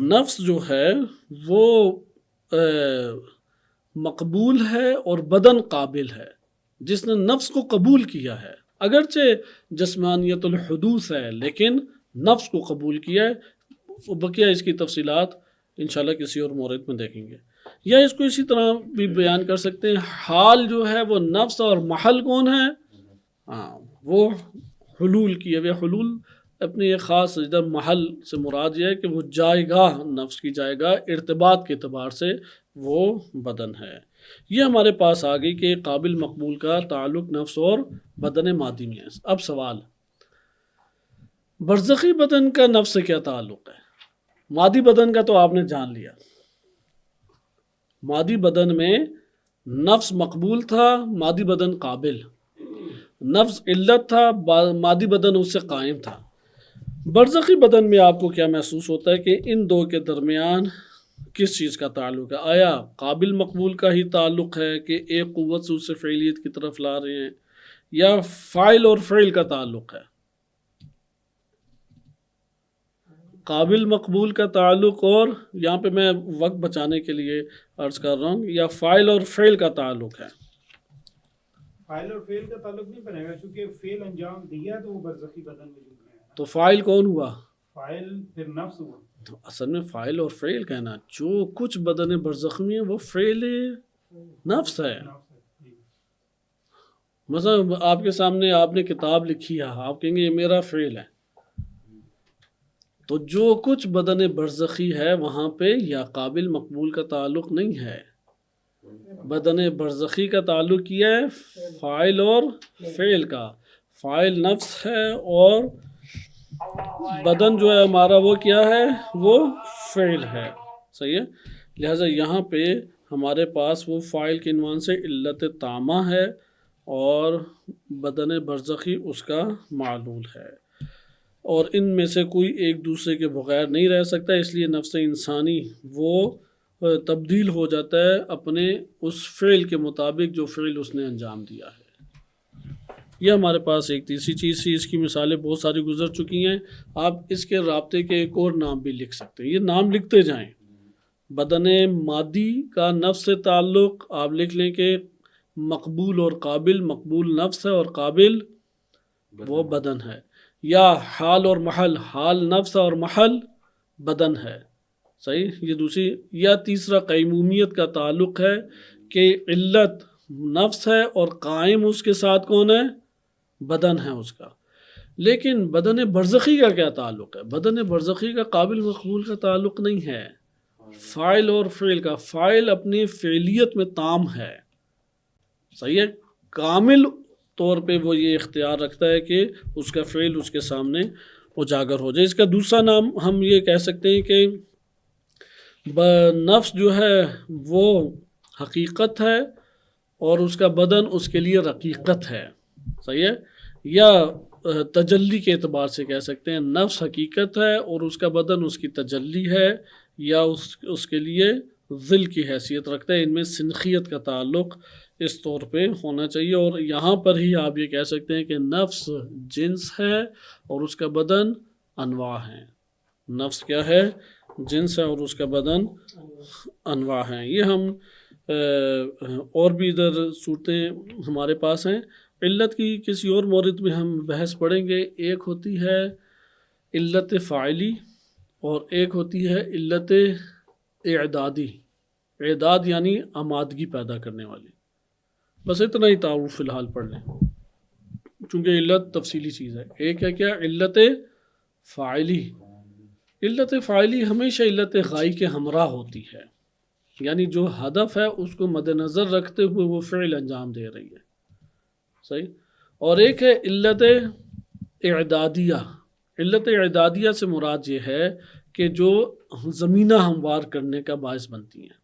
نفس جو ہے وہ مقبول ہے اور بدن قابل ہے. جس نے نفس کو قبول کیا ہے، اگرچہ جسمانیت الحدوث ہے لیکن نفس کو قبول کیا ہے. بقیہ اس کی تفصیلات انشاءاللہ کسی اور مورد میں دیکھیں گے. یا اس کو اسی طرح بھی بیان کر سکتے ہیں، حال جو ہے وہ نفس اور محل کون ہے؟ وہ حلول کیے ہوئے. حلول اپنے ایک خاص ادھر محل سے مراد یہ ہے کہ وہ جائے گاہ، نفس کی جائے گاہ ارتباط کے اعتبار سے وہ بدن ہے. یہ ہمارے پاس آ گئی کہ قابل مقبول کا تعلق نفس اور بدن مادی میں ہے. اب سوال، برزخی بدن کا نفس سے کیا تعلق ہے؟ مادی بدن کا تو آپ نے جان لیا، مادی بدن میں نفس مقبول تھا، مادی بدن قابل. نفس علت تھا، مادی بدن اس سے قائم تھا. برزخی بدن میں آپ کو کیا محسوس ہوتا ہے کہ ان دو کے درمیان کس چیز کا تعلق ہے؟ آیا قابل مقبول کا ہی تعلق ہے کہ ایک قوت سے اسے فعلیت کی طرف لا رہے ہیں، یا فاعل اور فعل کا تعلق ہے؟ قابل مقبول کا تعلق، اور یہاں پہ میں وقت بچانے کے لیے عرض کر رہا ہوں، یا فاعل اور فعل کا تعلق ہے؟ فاعل اور فعل کا تعلق نہیں بنے گا، کیونکہ فعل انجام دیا تو وہ برزخی بدن میں جڑ گیا. تو فاعل کون ہوا؟ فاعل پھر نفس ہوا. تو اصل میں فاعل اور فعل کہنا، جو کچھ بدن برزخ میں ہے وہ فعل نفس ہے. مثلا آپ کے سامنے آپ نے کتاب لکھی ہے، آپ کہیں گے یہ میرا فعل ہے. تو جو کچھ بدن برزخی ہے وہاں پہ یا قابل مقبول کا تعلق نہیں ہے. بدن برزخی کا تعلق کیا ہے فاعل اور فعل کا. فاعل نفس ہے اور بدن جو ہے ہمارا وہ کیا ہے؟ وہ فعل ہے. صحیح ہے. لہٰذا یہاں پہ ہمارے پاس وہ فاعل کے عنوان سے علت تامہ ہے اور بدن برزخی اس کا معلول ہے، اور ان میں سے کوئی ایک دوسرے کے بغیر نہیں رہ سکتا. اس لیے نفس انسانی وہ تبدیل ہو جاتا ہے اپنے اس فعل کے مطابق جو فعل اس نے انجام دیا ہے. یہ ہمارے پاس ایک تیسری چیز تھی. اس کی مثالیں بہت ساری گزر چکی ہیں. آپ اس کے رابطے کے ایک اور نام بھی لکھ سکتے ہیں، یہ نام لکھتے جائیں. بدن مادی کا نفس سے تعلق آپ لکھ لیں کہ مقبول اور قابل. مقبول نفس ہے اور قابل وہ بدن ہے. یا حال اور محل، حال نفس اور محل بدن ہے. صحیح. یہ دوسری. یا تیسرا قیمومیت کا تعلق ہے کہ علت نفس ہے اور قائم اس کے ساتھ کون ہے؟ بدن ہے اس کا. لیکن بدن برزخی کا کیا تعلق ہے؟ بدن برزخی کا قابل مقبول کا تعلق نہیں ہے، فاعل اور فعل کا. فاعل اپنی فعلیت میں تام ہے. صحیح ہے. کامل طور پہ وہ یہ اختیار رکھتا ہے کہ اس کا فعل اس کے سامنے اجاگر ہو جائے. اس کا دوسرا نام ہم یہ کہہ سکتے ہیں کہ نفس جو ہے وہ حقیقت ہے اور اس کا بدن اس کے لیے رقیقت ہے، صحیح ہے، یا تجلی کے اعتبار سے کہہ سکتے ہیں نفس حقیقت ہے اور اس کا بدن اس کی تجلی ہے، یا اس کے لیے ذل کی حیثیت رکھتا ہے۔ ان میں سنخیت کا تعلق اس طور پہ ہونا چاہیے، اور یہاں پر ہی آپ یہ کہہ سکتے ہیں کہ نفس جنس ہے اور اس کا بدن انواع ہیں۔ نفس کیا ہے؟ جنس ہے اور اس کا بدن انواع ہیں۔ یہ ہم اور بھی ادھر صورتیں ہمارے پاس ہیں۔ علت کی کسی اور مورد میں ہم بحث پڑھیں گے۔ ایک ہوتی ہے علت فاعلی اور ایک ہوتی ہے علت اعدادی۔ اعداد یعنی آمادگی پیدا کرنے والی۔ بس اتنا ہی تعارف فی الحال پڑھ لیں، چونکہ علت تفصیلی چیز ہے۔ ایک ہے کیا؟ علت فاعلی۔ علت فاعلی ہمیشہ علت غائی کے ہمراہ ہوتی ہے، یعنی جو ہدف ہے اس کو مد نظر رکھتے ہوئے وہ فعل انجام دے رہی ہے، صحیح۔ اور ایک ہے علت اعدادیہ۔ علت اعدادیہ سے مراد یہ ہے کہ جو زمینہ ہموار کرنے کا باعث بنتی ہیں۔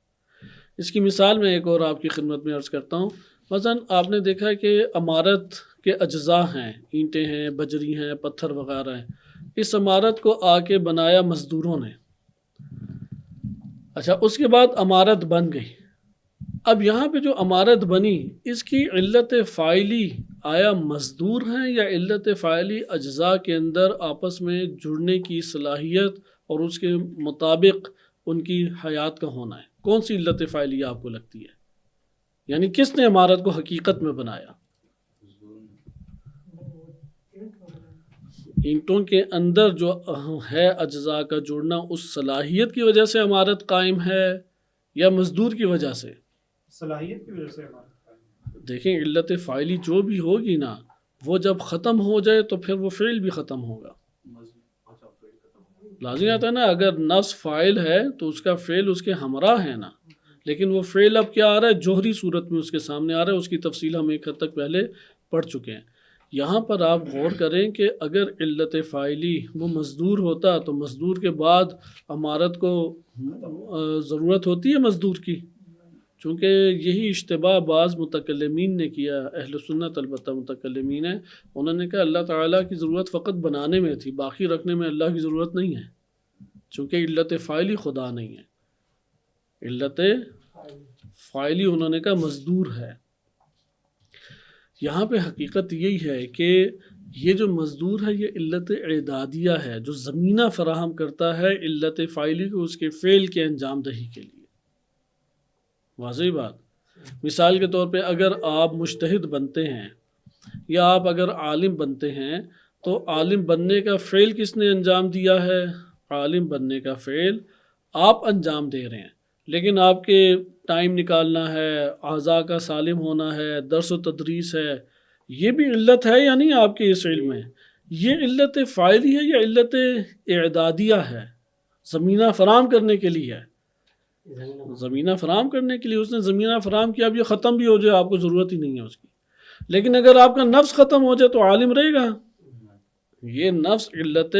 اس کی مثال میں ایک اور آپ کی خدمت میں عرض کرتا ہوں۔ مثلا آپ نے دیکھا کہ عمارت کے اجزاء ہیں، اینٹیں ہیں، بجری ہیں، پتھر وغیرہ ہیں۔ اس عمارت کو آ کے بنایا مزدوروں نے، اچھا اس کے بعد عمارت بن گئی۔ اب یہاں پہ جو عمارت بنی اس کی علت فاعلی آیا مزدور ہیں یا علت فاعلی اجزاء کے اندر آپس میں جڑنے کی صلاحیت اور اس کے مطابق ان کی حیات کا ہونا ہے؟ کون سی علت فاعلی آپ کو لگتی ہے؟ یعنی کس نے عمارت کو حقیقت میں بنایا؟ اینٹوں کے اندر جو ہے اجزاء کا جڑنا، اس صلاحیت کی وجہ سے عمارت قائم ہے یا مزدور کی وجہ سے؟ صلاحیت کی وجہ سے ہمارا دیکھیں علت فاعلی جو بھی ہوگی نا، وہ جب ختم ہو جائے تو پھر وہ فعل بھی ختم ہوگا۔ لازمی آتا ہے نا، اگر نفس فاعل ہے تو اس کا فعل اس کے ہمراہ ہے نا، لیکن وہ فعل اب کیا آ رہا ہے؟ جوہری صورت میں اس کے سامنے آ رہا ہے۔ اس کی تفصیل ہم ایک حد تک پہلے پڑھ چکے ہیں۔ یہاں پر آپ غور کریں کہ اگر علت فاعلی وہ مزدور ہوتا تو مزدور کے بعد عمارت کو ضرورت ہوتی ہے مزدور کی، چونکہ یہی اشتباہ بعض متکلمین نے کیا، اہل سنت البتہ متکلمین ہیں، انہوں نے کہا اللہ تعالیٰ کی ضرورت فقط بنانے میں تھی، باقی رکھنے میں اللہ کی ضرورت نہیں ہے، چونکہ علت فاعلی خدا نہیں ہے۔ علت فاعلی انہوں نے کہا مزدور ہے۔ یہاں پہ حقیقت یہی ہے کہ یہ جو مزدور ہے یہ علت اعدادیہ ہے، جو زمینہ فراہم کرتا ہے علت فاعلی کو اس کے فعل کے انجام دہی کے لیے۔ واضح بات۔ مثال کے طور پہ اگر آپ مجتہد بنتے ہیں یا آپ اگر عالم بنتے ہیں تو عالم بننے کا فعل کس نے انجام دیا ہے؟ عالم بننے کا فعل آپ انجام دے رہے ہیں، لیکن آپ کے ٹائم نکالنا ہے، اعضاء کا سالم ہونا ہے، درس و تدریس ہے، یہ بھی علت ہے یا نہیں آپ کے اس علم میں؟ یہ علت فاعلی ہے یا علت اعدادیہ ہے؟ زمینہ فراہم کرنے کے لیے ہے، زمینہ فراہم کرنے کے لیے اس نے زمینہ فراہم کیا۔ اب یہ ختم بھی ہو جائے آپ کو ضرورت ہی نہیں ہے اس کی، لیکن اگر آپ کا نفس ختم ہو جائے تو عالم رہے گا؟ یہ نفس علت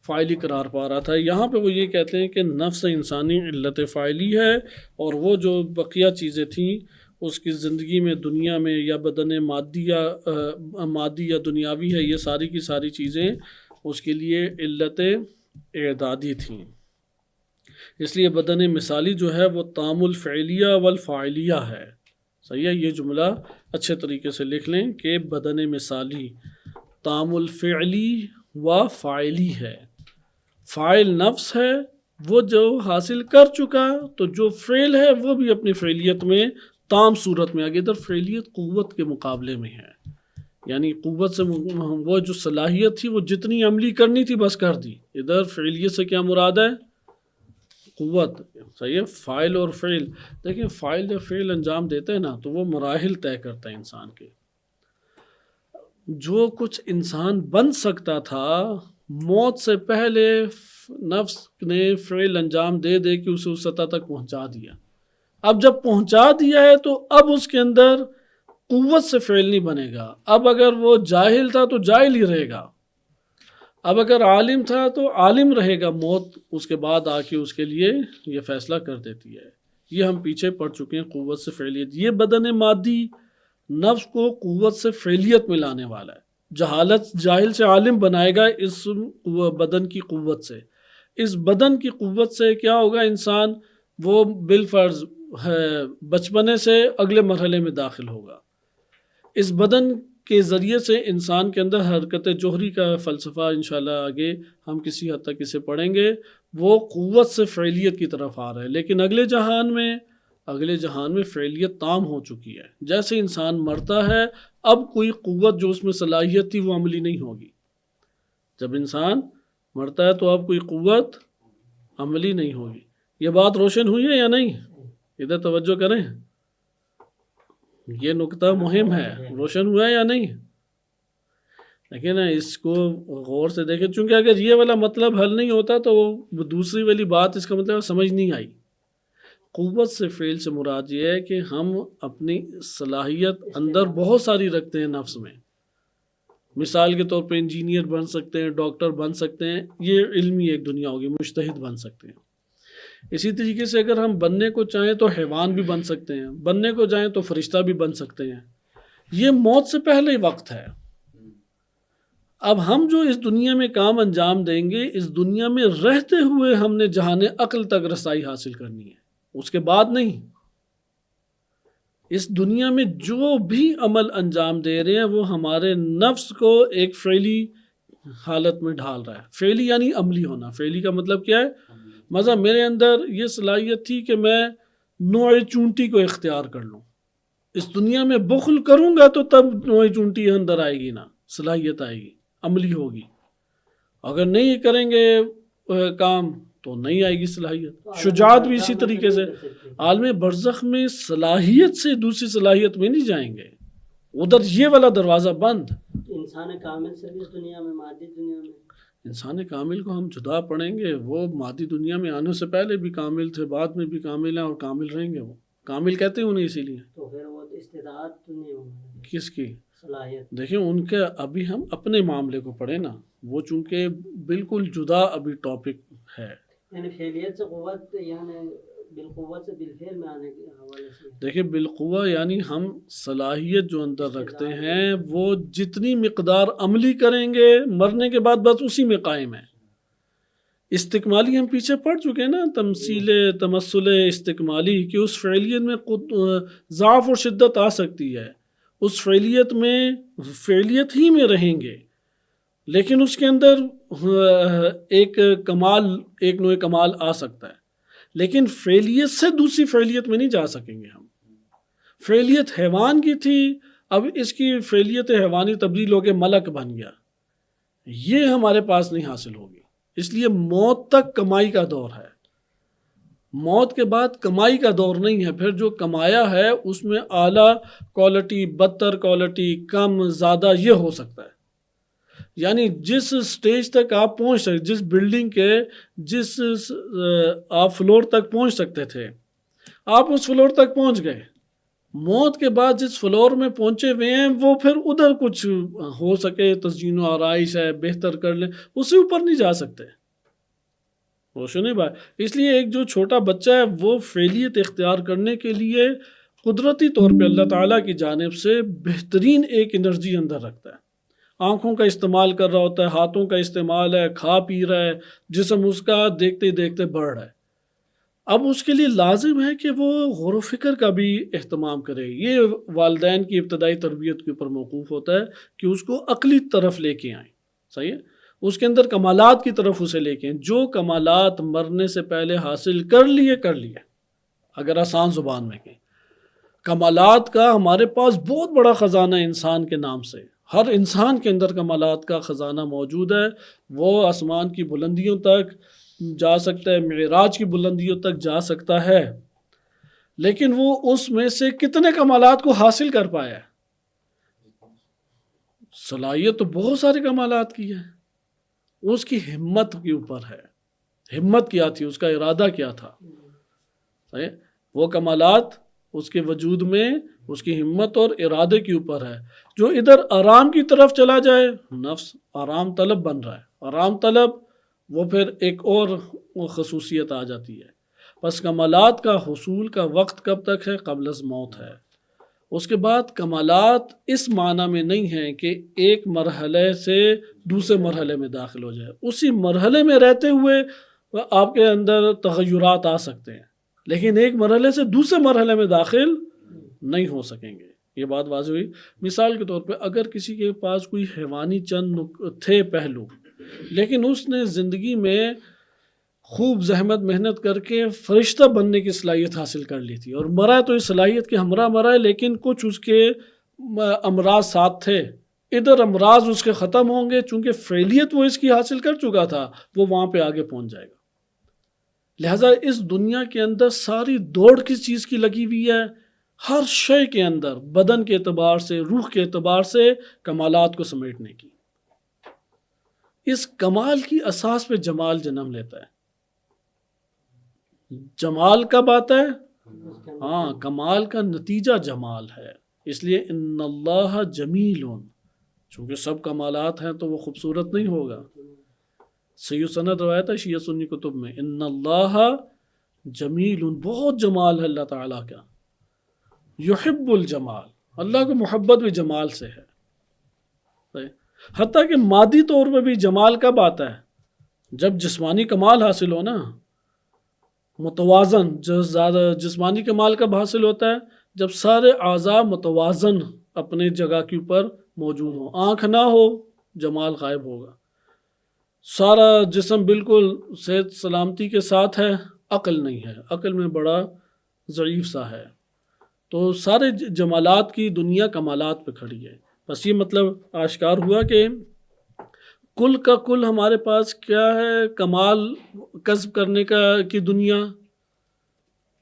فاعلی قرار پا رہا تھا۔ یہاں پہ وہ یہ کہتے ہیں کہ نفس انسانی علت فاعلی ہے، اور وہ جو بقیہ چیزیں تھیں اس کی زندگی میں، دنیا میں، یا بدن مادی یا دنیاوی ہے، یہ ساری کی ساری چیزیں اس کے لیے علت اعدادی تھیں۔ اس لیے بدن مثالی جو ہے وہ تام الفعلیہ والفاعلیہ ہے۔ صحیح ہے، یہ جملہ اچھے طریقے سے لکھ لیں کہ بدن مثالی تام الفعلی و فاعلی ہے۔ فاعل نفس ہے، وہ جو حاصل کر چکا، تو جو فعل ہے وہ بھی اپنی فعلیت میں تام صورت میں آگے۔ ادھر فعلیت قوت کے مقابلے میں ہے، یعنی قوت سے وہ جو صلاحیت تھی وہ جتنی عملی کرنی تھی بس کر دی۔ ادھر فعلیت سے کیا مراد ہے؟ قوت۔ صحیح ہے، فاعل اور فعل۔ دیکھیں فاعل جب فعل انجام دیتے ہیں نا تو وہ مراحل طے کرتا ہے انسان کے۔ جو کچھ انسان بن سکتا تھا موت سے پہلے نفس نے فعل انجام دے دے کے اسے اس سطح تک پہنچا دیا۔ اب جب پہنچا دیا ہے تو اب اس کے اندر قوت سے فعل نہیں بنے گا۔ اب اگر وہ جاہل تھا تو جاہل ہی رہے گا، اب اگر عالم تھا تو عالم رہے گا، موت اس کے بعد آ کے اس کے لیے یہ فیصلہ کر دیتی ہے۔ یہ ہم پیچھے پڑ چکے ہیں، قوت سے فعلیت۔ یہ بدن مادی نفس کو قوت سے فعلیت میں لانے والا ہے۔ جاہل سے عالم بنائے گا اس بدن کی قوت سے۔ اس بدن کی قوت سے کیا ہوگا؟ انسان وہ بالفرض بچپنے سے اگلے مرحلے میں داخل ہوگا۔ اس بدن کے ذریعے سے انسان کے اندر حرکت جوہری کا فلسفہ انشاءاللہ آگے ہم کسی حد تک اسے پڑھیں گے، وہ قوت سے فعلیت کی طرف آ رہا ہے۔ لیکن اگلے جہان میں فعلیت تام ہو چکی ہے۔ جیسے انسان مرتا ہے، اب کوئی قوت جو اس میں صلاحیت تھی وہ عملی نہیں ہوگی۔ جب انسان مرتا ہے تو اب کوئی قوت عملی نہیں ہوگی۔ یہ بات روشن ہوئی ہے یا نہیں؟ ادھر توجہ کریں، یہ نکتہ مہم ہے، روشن ہوا ہے یا نہیں؟ لیکن اس کو غور سے دیکھیں، چونکہ اگر یہ والا مطلب حل نہیں ہوتا تو دوسری والی بات اس کا مطلب سمجھ نہیں آئی۔ قوت سے فعل سے مراد یہ ہے کہ ہم اپنی صلاحیت اندر بہت ساری رکھتے ہیں نفس میں۔ مثال کے طور پہ انجینئر بن سکتے ہیں، ڈاکٹر بن سکتے ہیں، یہ علمی ایک دنیا ہوگی، مجتہد بن سکتے ہیں۔ اسی طریقے سے اگر ہم بننے کو چاہیں تو حیوان بھی بن سکتے ہیں، بننے کو چاہیں تو فرشتہ بھی بن سکتے ہیں۔ یہ موت سے پہلے وقت ہے۔ اب ہم جو اس دنیا میں کام انجام دیں گے، اس دنیا میں رہتے ہوئے ہم نے جہان عقل تک رسائی حاصل کرنی ہے، اس کے بعد نہیں۔ اس دنیا میں جو بھی عمل انجام دے رہے ہیں وہ ہمارے نفس کو ایک فعلی حالت میں ڈھال رہا ہے۔ فعلی یعنی عملی ہونا۔ فعلی کا مطلب کیا ہے؟ مثلا میرے اندر یہ صلاحیت تھی کہ میں نوع چونٹی کو اختیار کر لوں۔ اس دنیا میں بخل کروں گا تو تب نوع چونٹی اندر آئے گی، نا صلاحیت آئے گی، عملی ہوگی۔ اگر نہیں کریں گے کام تو نہیں آئے گی صلاحیت۔ شجاعت بھی اسی طریقے سے۔ عالم برزخ میں صلاحیت سے دوسری صلاحیت میں نہیں جائیں گے، ادھر یہ والا دروازہ بند۔ انسان کامل سے بھی اس دنیا میں، مادی دنیا میں انسان کامل کو ہم جدا پڑھیں گے، وہ مادی دنیا میں آنے سے پہلے بھی کامل تھے، بعد میں بھی کامل ہیں اور کامل رہیں گے۔ وہ کامل کہتے ہیں انہیں اسی لیے۔ تو پھر وہ استعداد تو نہیں ہوگی، کس کی؟ صلاحیت۔ دیکھیں ان کے ابھی ہم اپنے معاملے کو پڑھیں نا، وہ چونکہ بالکل جدا ابھی ٹاپک ہے۔ یعنی فعلیت سے قوت، یعنی بالقوت سے بالفعل میں آنے کے حوالے سے دیکھیں بالقوہ یعنی ہم صلاحیت جو اندر رکھتے ہیں وہ جتنی مقدار عملی کریں گے مرنے کے بعد بس اسی میں قائم ہے۔ استکمالی ہم پیچھے پڑھ چکے ہیں نا، تمثیل تمثل استکمالی، کہ اس فعلیت میں ضعف اور شدت آ سکتی ہے، اس فعلیت میں فعلیت ہی میں رہیں گے، لیکن اس کے اندر ایک نوع کمال آ سکتا ہے، لیکن فعلیت سے دوسری فعلیت میں نہیں جا سکیں گے ہم۔ فعلیت حیوان کی تھی، اب اس کی فعلیت حیوانی تبدیل ہو کے ملک بن گیا، یہ ہمارے پاس نہیں حاصل ہوگی۔ اس لیے موت تک کمائی کا دور ہے، موت کے بعد کمائی کا دور نہیں ہے۔ پھر جو کمایا ہے اس میں اعلیٰ کوالٹی، بدتر کوالٹی، کم زیادہ یہ ہو سکتا ہے۔ یعنی جس سٹیج تک آپ پہنچ سکتے، جس بلڈنگ کے جس آپ فلور تک پہنچ سکتے تھے، آپ اس فلور تک پہنچ گئے۔ موت کے بعد جس فلور میں پہنچے ہوئے ہیں وہ پھر ادھر کچھ ہو سکے تزئین و آرائش ہے، بہتر کر لیں، اس سے اوپر نہیں جا سکتے۔ روشن ہے بھائی۔ اس لیے ایک جو چھوٹا بچہ ہے وہ فعلیت اختیار کرنے کے لیے قدرتی طور پہ اللہ تعالیٰ کی جانب سے بہترین ایک انرجی اندر رکھتا ہے۔ آنکھوں کا استعمال کر رہا ہوتا ہے، ہاتھوں کا استعمال ہے، کھا پی رہا ہے، جسم اس کا دیکھتے دیکھتے بڑھ رہا ہے۔ اب اس کے لیے لازم ہے کہ وہ غور و فکر کا بھی اہتمام کرے۔ یہ والدین کی ابتدائی تربیت کے اوپر موقوف ہوتا ہے کہ اس کو عقلی طرف لے کے آئیں، صحیح ہے، اس کے اندر کمالات کی طرف اسے لے کے آئیں۔ جو کمالات مرنے سے پہلے حاصل کر لیے اگر آسان زبان میں کہیں، کمالات کا ہمارے پاس بہت بڑا خزانہ ہے انسان کے نام سے، ہر انسان کے اندر کمالات کا خزانہ موجود ہے۔ وہ آسمان کی بلندیوں تک جا سکتا ہے، معراج کی بلندیوں تک جا سکتا ہے، لیکن وہ اس میں سے کتنے کمالات کو حاصل کر پایا ہے؟ صلاحیت تو بہت سارے کمالات کی ہے، اس کی ہمت کے اوپر ہے۔ ہمت کیا تھی، اس کا ارادہ کیا تھا، صحیح؟ وہ کمالات اس کے وجود میں اس کی ہمت اور ارادے کے اوپر ہے۔ جو ادھر آرام کی طرف چلا جائے، نفس آرام طلب بن رہا ہے، آرام طلب وہ پھر ایک اور خصوصیت آ جاتی ہے. بس کمالات کا حصول کا وقت کب تک ہے؟ قبل از موت ہے. اس کے بعد کمالات اس معنی میں نہیں ہیں کہ ایک مرحلے سے دوسرے مرحلے میں داخل ہو جائے. اسی مرحلے میں رہتے ہوئے آپ کے اندر تغیرات آ سکتے ہیں، لیکن ایک مرحلے سے دوسرے مرحلے میں داخل نہیں ہو سکیں گے. یہ بات واضح ہوئی. مثال کے طور پہ اگر کسی کے پاس کوئی حیوانی چند تھے پہلو، لیکن اس نے زندگی میں خوب زحمت محنت کر کے فرشتہ بننے کی صلاحیت حاصل کر لی تھی، اور مرا تو اس صلاحیت کے ہمراہ مرا ہے، لیکن کچھ اس کے امراض ساتھ تھے. ادھر امراض اس کے ختم ہوں گے، چونکہ فعلیت وہ اس کی حاصل کر چکا تھا، وہ وہاں پہ آگے پہنچ جائے گا. لہٰذا اس دنیا کے اندر ساری دوڑ کس چیز کی لگی ہوئی ہے؟ ہر شے کے اندر بدن کے اعتبار سے، روح کے اعتبار سے کمالات کو سمیٹنے کی. اس کمال کی اساس پہ جمال جنم لیتا ہے. جمال کب آتا ہے؟ ہاں، کمال کا نتیجہ جمال ہے. اس لیے ان اللہ جمیل، چونکہ سب کمالات ہیں تو وہ خوبصورت نہیں ہوگا. صحیح سند روایت ہے شیعہ سنی کتب میں، ان اللہ جمیل، بہت جمال ہے اللہ تعالیٰ کا. یحب الجمال، اللہ کو محبت بھی جمال سے ہے. حتیٰ کہ مادی طور پہ بھی جمال کب آتا ہے؟ جب جسمانی کمال حاصل ہو نا، متوازن. جو زیادہ جسمانی کمال کب حاصل ہوتا ہے؟ جب سارے اعضاء متوازن اپنے جگہ کے اوپر موجود ہوں. آنکھ نہ ہو، جمال غائب ہوگا. سارا جسم بالکل صحت سلامتی کے ساتھ ہے، عقل نہیں ہے، عقل میں بڑا ضعیف سا ہے. تو سارے جمالات کی دنیا کمالات پہ کھڑی ہے. بس یہ مطلب آشکار ہوا کہ کل کا کل ہمارے پاس کیا ہے؟ کمال کسب کرنے کی دنیا،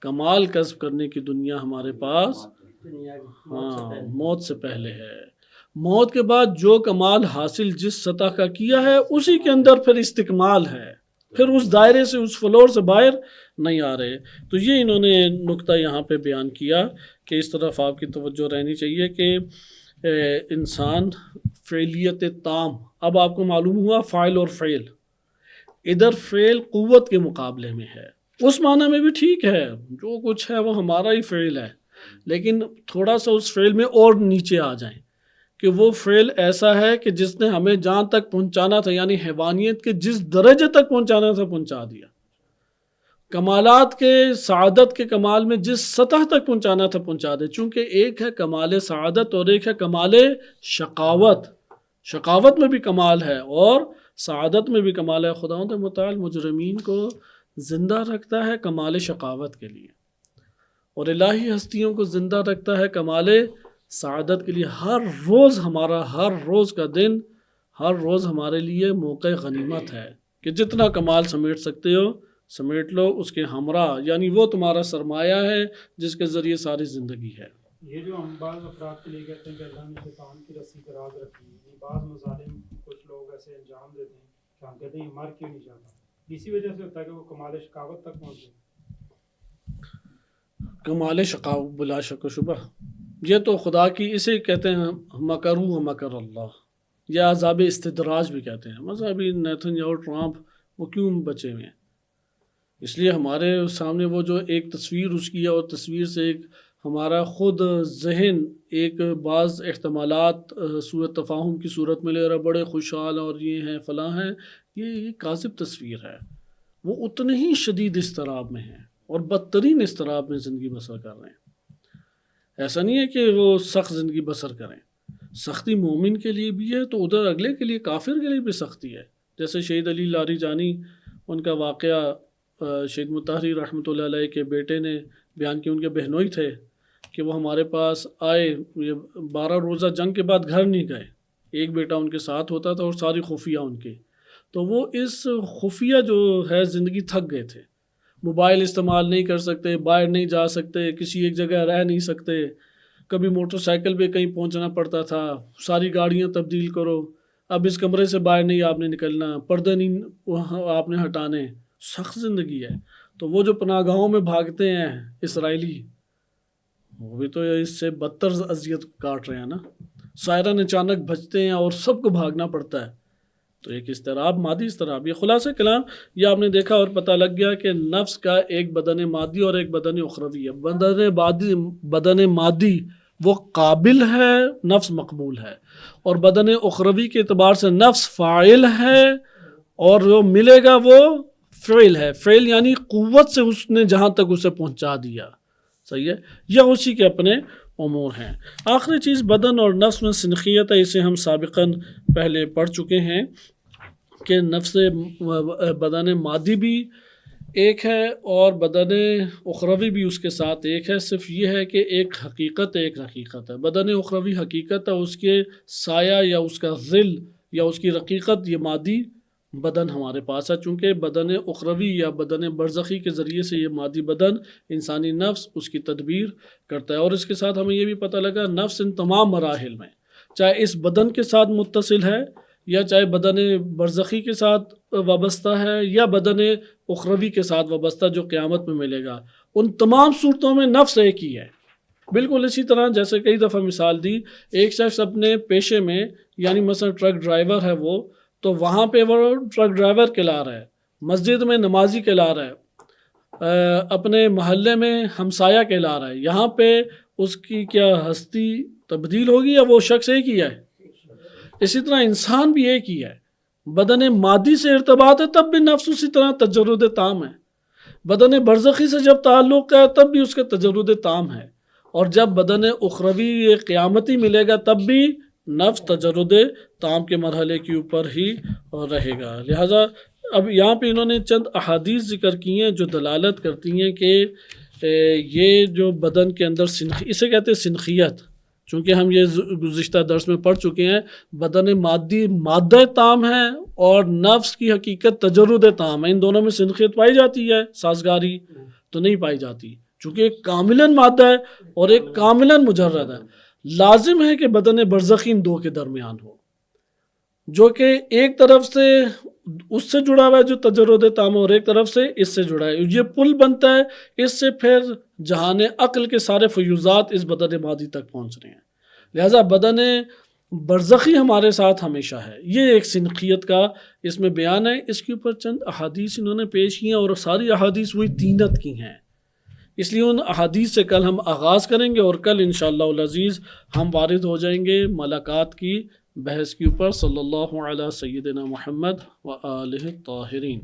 کمال کسب کرنے کی دنیا ہمارے پاس ہاں موت سے پہلے ہے. موت کے بعد جو کمال حاصل جس سطح کا کیا ہے اسی کے اندر پھر استکمال ہے، پھر اس دائرے سے، اس فلور سے باہر نہیں آ رہے. تو یہ انہوں نے نقطہ یہاں پہ بیان کیا کہ اس طرف آپ کی توجہ رہنی چاہیے کہ انسان فعلیت تام. اب آپ کو معلوم ہوا فاعل اور فعل. ادھر فعل قوت کے مقابلے میں ہے، اس معنی میں بھی ٹھیک ہے، جو کچھ ہے وہ ہمارا ہی فعل ہے، لیکن تھوڑا سا اس فعل میں اور نیچے آ جائیں کہ وہ فعل ایسا ہے کہ جس نے ہمیں جہاں تک پہنچانا تھا، یعنی حیوانیت کے جس درجے تک پہنچانا تھا پہنچا دیا. کمالات کے، سعادت کے کمال میں جس سطح تک پہنچانا تھا پہنچا دے. چونکہ ایک ہے کمال سعادت اور ایک ہے کمال شقاوت. شقاوت میں بھی کمال ہے اور سعادت میں بھی کمال ہے. خداوند متعال مجرمین کو زندہ رکھتا ہے کمال شقاوت کے لیے، اور الہی ہستیوں کو زندہ رکھتا ہے کمال سعادت کے لیے. ہر روز ہمارا، ہر روز کا دن، ہر روز ہمارے لیے موقع غنیمت ہے کہ جتنا کمال سمیٹ سکتے ہو سمیٹ لو. اس کے ہمراہ، یعنی وہ تمہارا سرمایہ ہے جس کے ذریعے ساری زندگی ہے. یہ جو ہم بعض افراد کے لیے کہتے ہیں کہ اللہ نے شیطان کی رسی دراز رکھی ہے، یہ بعض مظالم کچھ لوگ ایسے انجام دیتے ہیں کہ ہم کہتے ہیں یہ مر کیوں نہیں جاتا، اسی وجہ سے ہوتا ہے کہ وہ کمال شقاوت تک پہنچے. کمال شقاوت بلا شک و شبہ یہ تو خدا کی، اسے کہتے ہیں مکرو مکر اللہ، یا عذاب استدراج بھی کہتے ہیں. مثلا ابھی نیتن یاہو ٹرمپ وہ کیوں بچے ہوئے ہیں؟ اس لیے ہمارے سامنے وہ جو ایک تصویر اس کی ہے، اور تصویر سے ایک ہمارا خود ذہن ایک بعض احتمالات سوء تفاہم کی صورت میں لے رہا، بڑے خوشحال اور یہ ہیں فلاں ہیں. یہ کاذب تصویر ہے. وہ اتنے ہی شدید اضطراب میں ہیں اور بدترین اضطراب میں زندگی بسر کر رہے ہیں. ایسا نہیں ہے کہ وہ سخت زندگی بسر کریں. سختی مومن کے لیے بھی ہے تو ادھر اگلے کے لیے، کافر کے لیے بھی سختی ہے. جیسے شہید علی لاری جانی، ان کا واقعہ شہید مطہری رحمۃ اللہ علیہ کے بیٹے نے بیان کیا. ان کے بہنوئی تھے کہ وہ ہمارے پاس آئے، یہ 12 روزہ جنگ کے بعد گھر نہیں گئے. ایک بیٹا ان کے ساتھ ہوتا تھا اور ساری خفیہ ان کے. تو وہ اس خفیہ جو ہے زندگی تھک گئے تھے. موبائل استعمال نہیں کر سکتے، باہر نہیں جا سکتے، کسی ایک جگہ رہ نہیں سکتے. کبھی موٹر سائیکل پہ کہیں پہنچنا پڑتا تھا، ساری گاڑیاں تبدیل کرو. اب اس کمرے سے باہر نہیں آپ نے نکلنا، پردے نہیں آپ نے ہٹانے. سخت زندگی ہے. تو وہ جو پناہ گاہوں میں بھاگتے ہیں اسرائیلی، وہ بھی تو اس سے بدتر اذیت کاٹ رہے ہیں نا. سائرن اچانک بجتے ہیں اور سب کو بھاگنا پڑتا ہے. تو ایک اضطراب، مادی اضطراب. یہ خلاصہ کلام یہ آپ نے دیکھا اور پتہ لگ گیا کہ نفس کا ایک بدن مادی اور ایک بدن اخروی ہے. بدن مادی وہ قابل ہے، نفس مقبول ہے، اور بدن اخروی کے اعتبار سے نفس فاعل ہے، اور جو ملے گا وہ فعل ہے. فعل یعنی قوت سے اس نے جہاں تک اسے پہنچا دیا. صحیح ہے، یا اسی کے اپنے امور ہیں. آخری چیز بدن اور نفس میں سنخیت ہے. اسے ہم سابقاً پہلے پڑھ چکے ہیں کہ نفس بدن مادی بھی ایک ہے اور بدن اخروی بھی اس کے ساتھ ایک ہے. صرف یہ ہے کہ ایک حقیقت ہے، ایک حقیقت ہے. بدن اخروی حقیقت ہے، اس کے سایہ یا اس کا ظل یا اس کی رقیقت یہ مادی بدن ہمارے پاس ہے. چونکہ بدن اخروی یا بدن برزخی کے ذریعے سے یہ مادی بدن انسانی نفس اس کی تدبیر کرتا ہے. اور اس کے ساتھ ہمیں یہ بھی پتہ لگا نفس ان تمام مراحل میں، چاہے اس بدن کے ساتھ متصل ہے یا چاہے بدن برزخی کے ساتھ وابستہ ہے یا بدن اخروی کے ساتھ وابستہ جو قیامت میں ملے گا، ان تمام صورتوں میں نفس ایک ہی ہے. بالکل اسی طرح جیسے کئی دفعہ مثال دی، ایک شخص اپنے پیشے میں یعنی مثلا ٹرک ڈرائیور ہے وہ، تو وہاں پہ وہ ٹرک ڈرائیور کہلا رہا ہے، مسجد میں نمازی کہلا رہا ہے، اپنے محلے میں ہمسایہ کہلا رہا ہے. یہاں پہ اس کی کیا ہستی تبدیل ہوگی یا وہ شخص ایک ہی ہے؟ اسی طرح انسان بھی ایک ہی ہے. بدن مادی سے ارتباط ہے تب بھی نفس اسی طرح تجرد تام ہے. بدن برزخی سے جب تعلق ہے تب بھی اس کا تجرد تام ہے. اور جب بدن اخروی قیامتی ملے گا تب بھی نفس تجرد تام کے مرحلے کے اوپر ہی رہے گا. لہٰذا اب یہاں پہ انہوں نے چند احادیث ذکر کی ہیں جو دلالت کرتی ہیں کہ یہ جو بدن کے اندر اسے کہتے ہیں سنخیت. چونکہ ہم یہ گزشتہ درس میں پڑھ چکے ہیں بدن مادی مادہ تام ہے اور نفس کی حقیقت تجرد تام ہے. ان دونوں میں سنخیت پائی جاتی ہے؟ سازگاری تو نہیں پائی جاتی، چونکہ ایک کاملاً مادہ ہے اور ایک کاملاً مجرد ہے. لازم ہے کہ بدن برزخی ان دو کے درمیان ہو، جو کہ ایک طرف سے اس سے جڑا ہوا ہے جو تجرد تام اور ایک طرف سے اس سے جڑا ہے. یہ پل بنتا ہے، اس سے پھر جہان عقل کے سارے فیوزات اس بدن مادی تک پہنچ رہے ہیں. لہٰذا بدن برزخی ہمارے ساتھ ہمیشہ ہے. یہ ایک سنخیت کا اس میں بیان ہے. اس کے اوپر چند احادیث انہوں نے پیش کی ہیں اور ساری احادیث وہی تینت کی ہیں. اس لیے ان احادیث سے کل ہم آغاز کریں گے اور کل انشاءاللہ العزیز ہم وارد ہو جائیں گے ملاقات کی بحث کے اوپر. صلی اللہ علیہ سیدنا محمد و آلہ الطاہرین.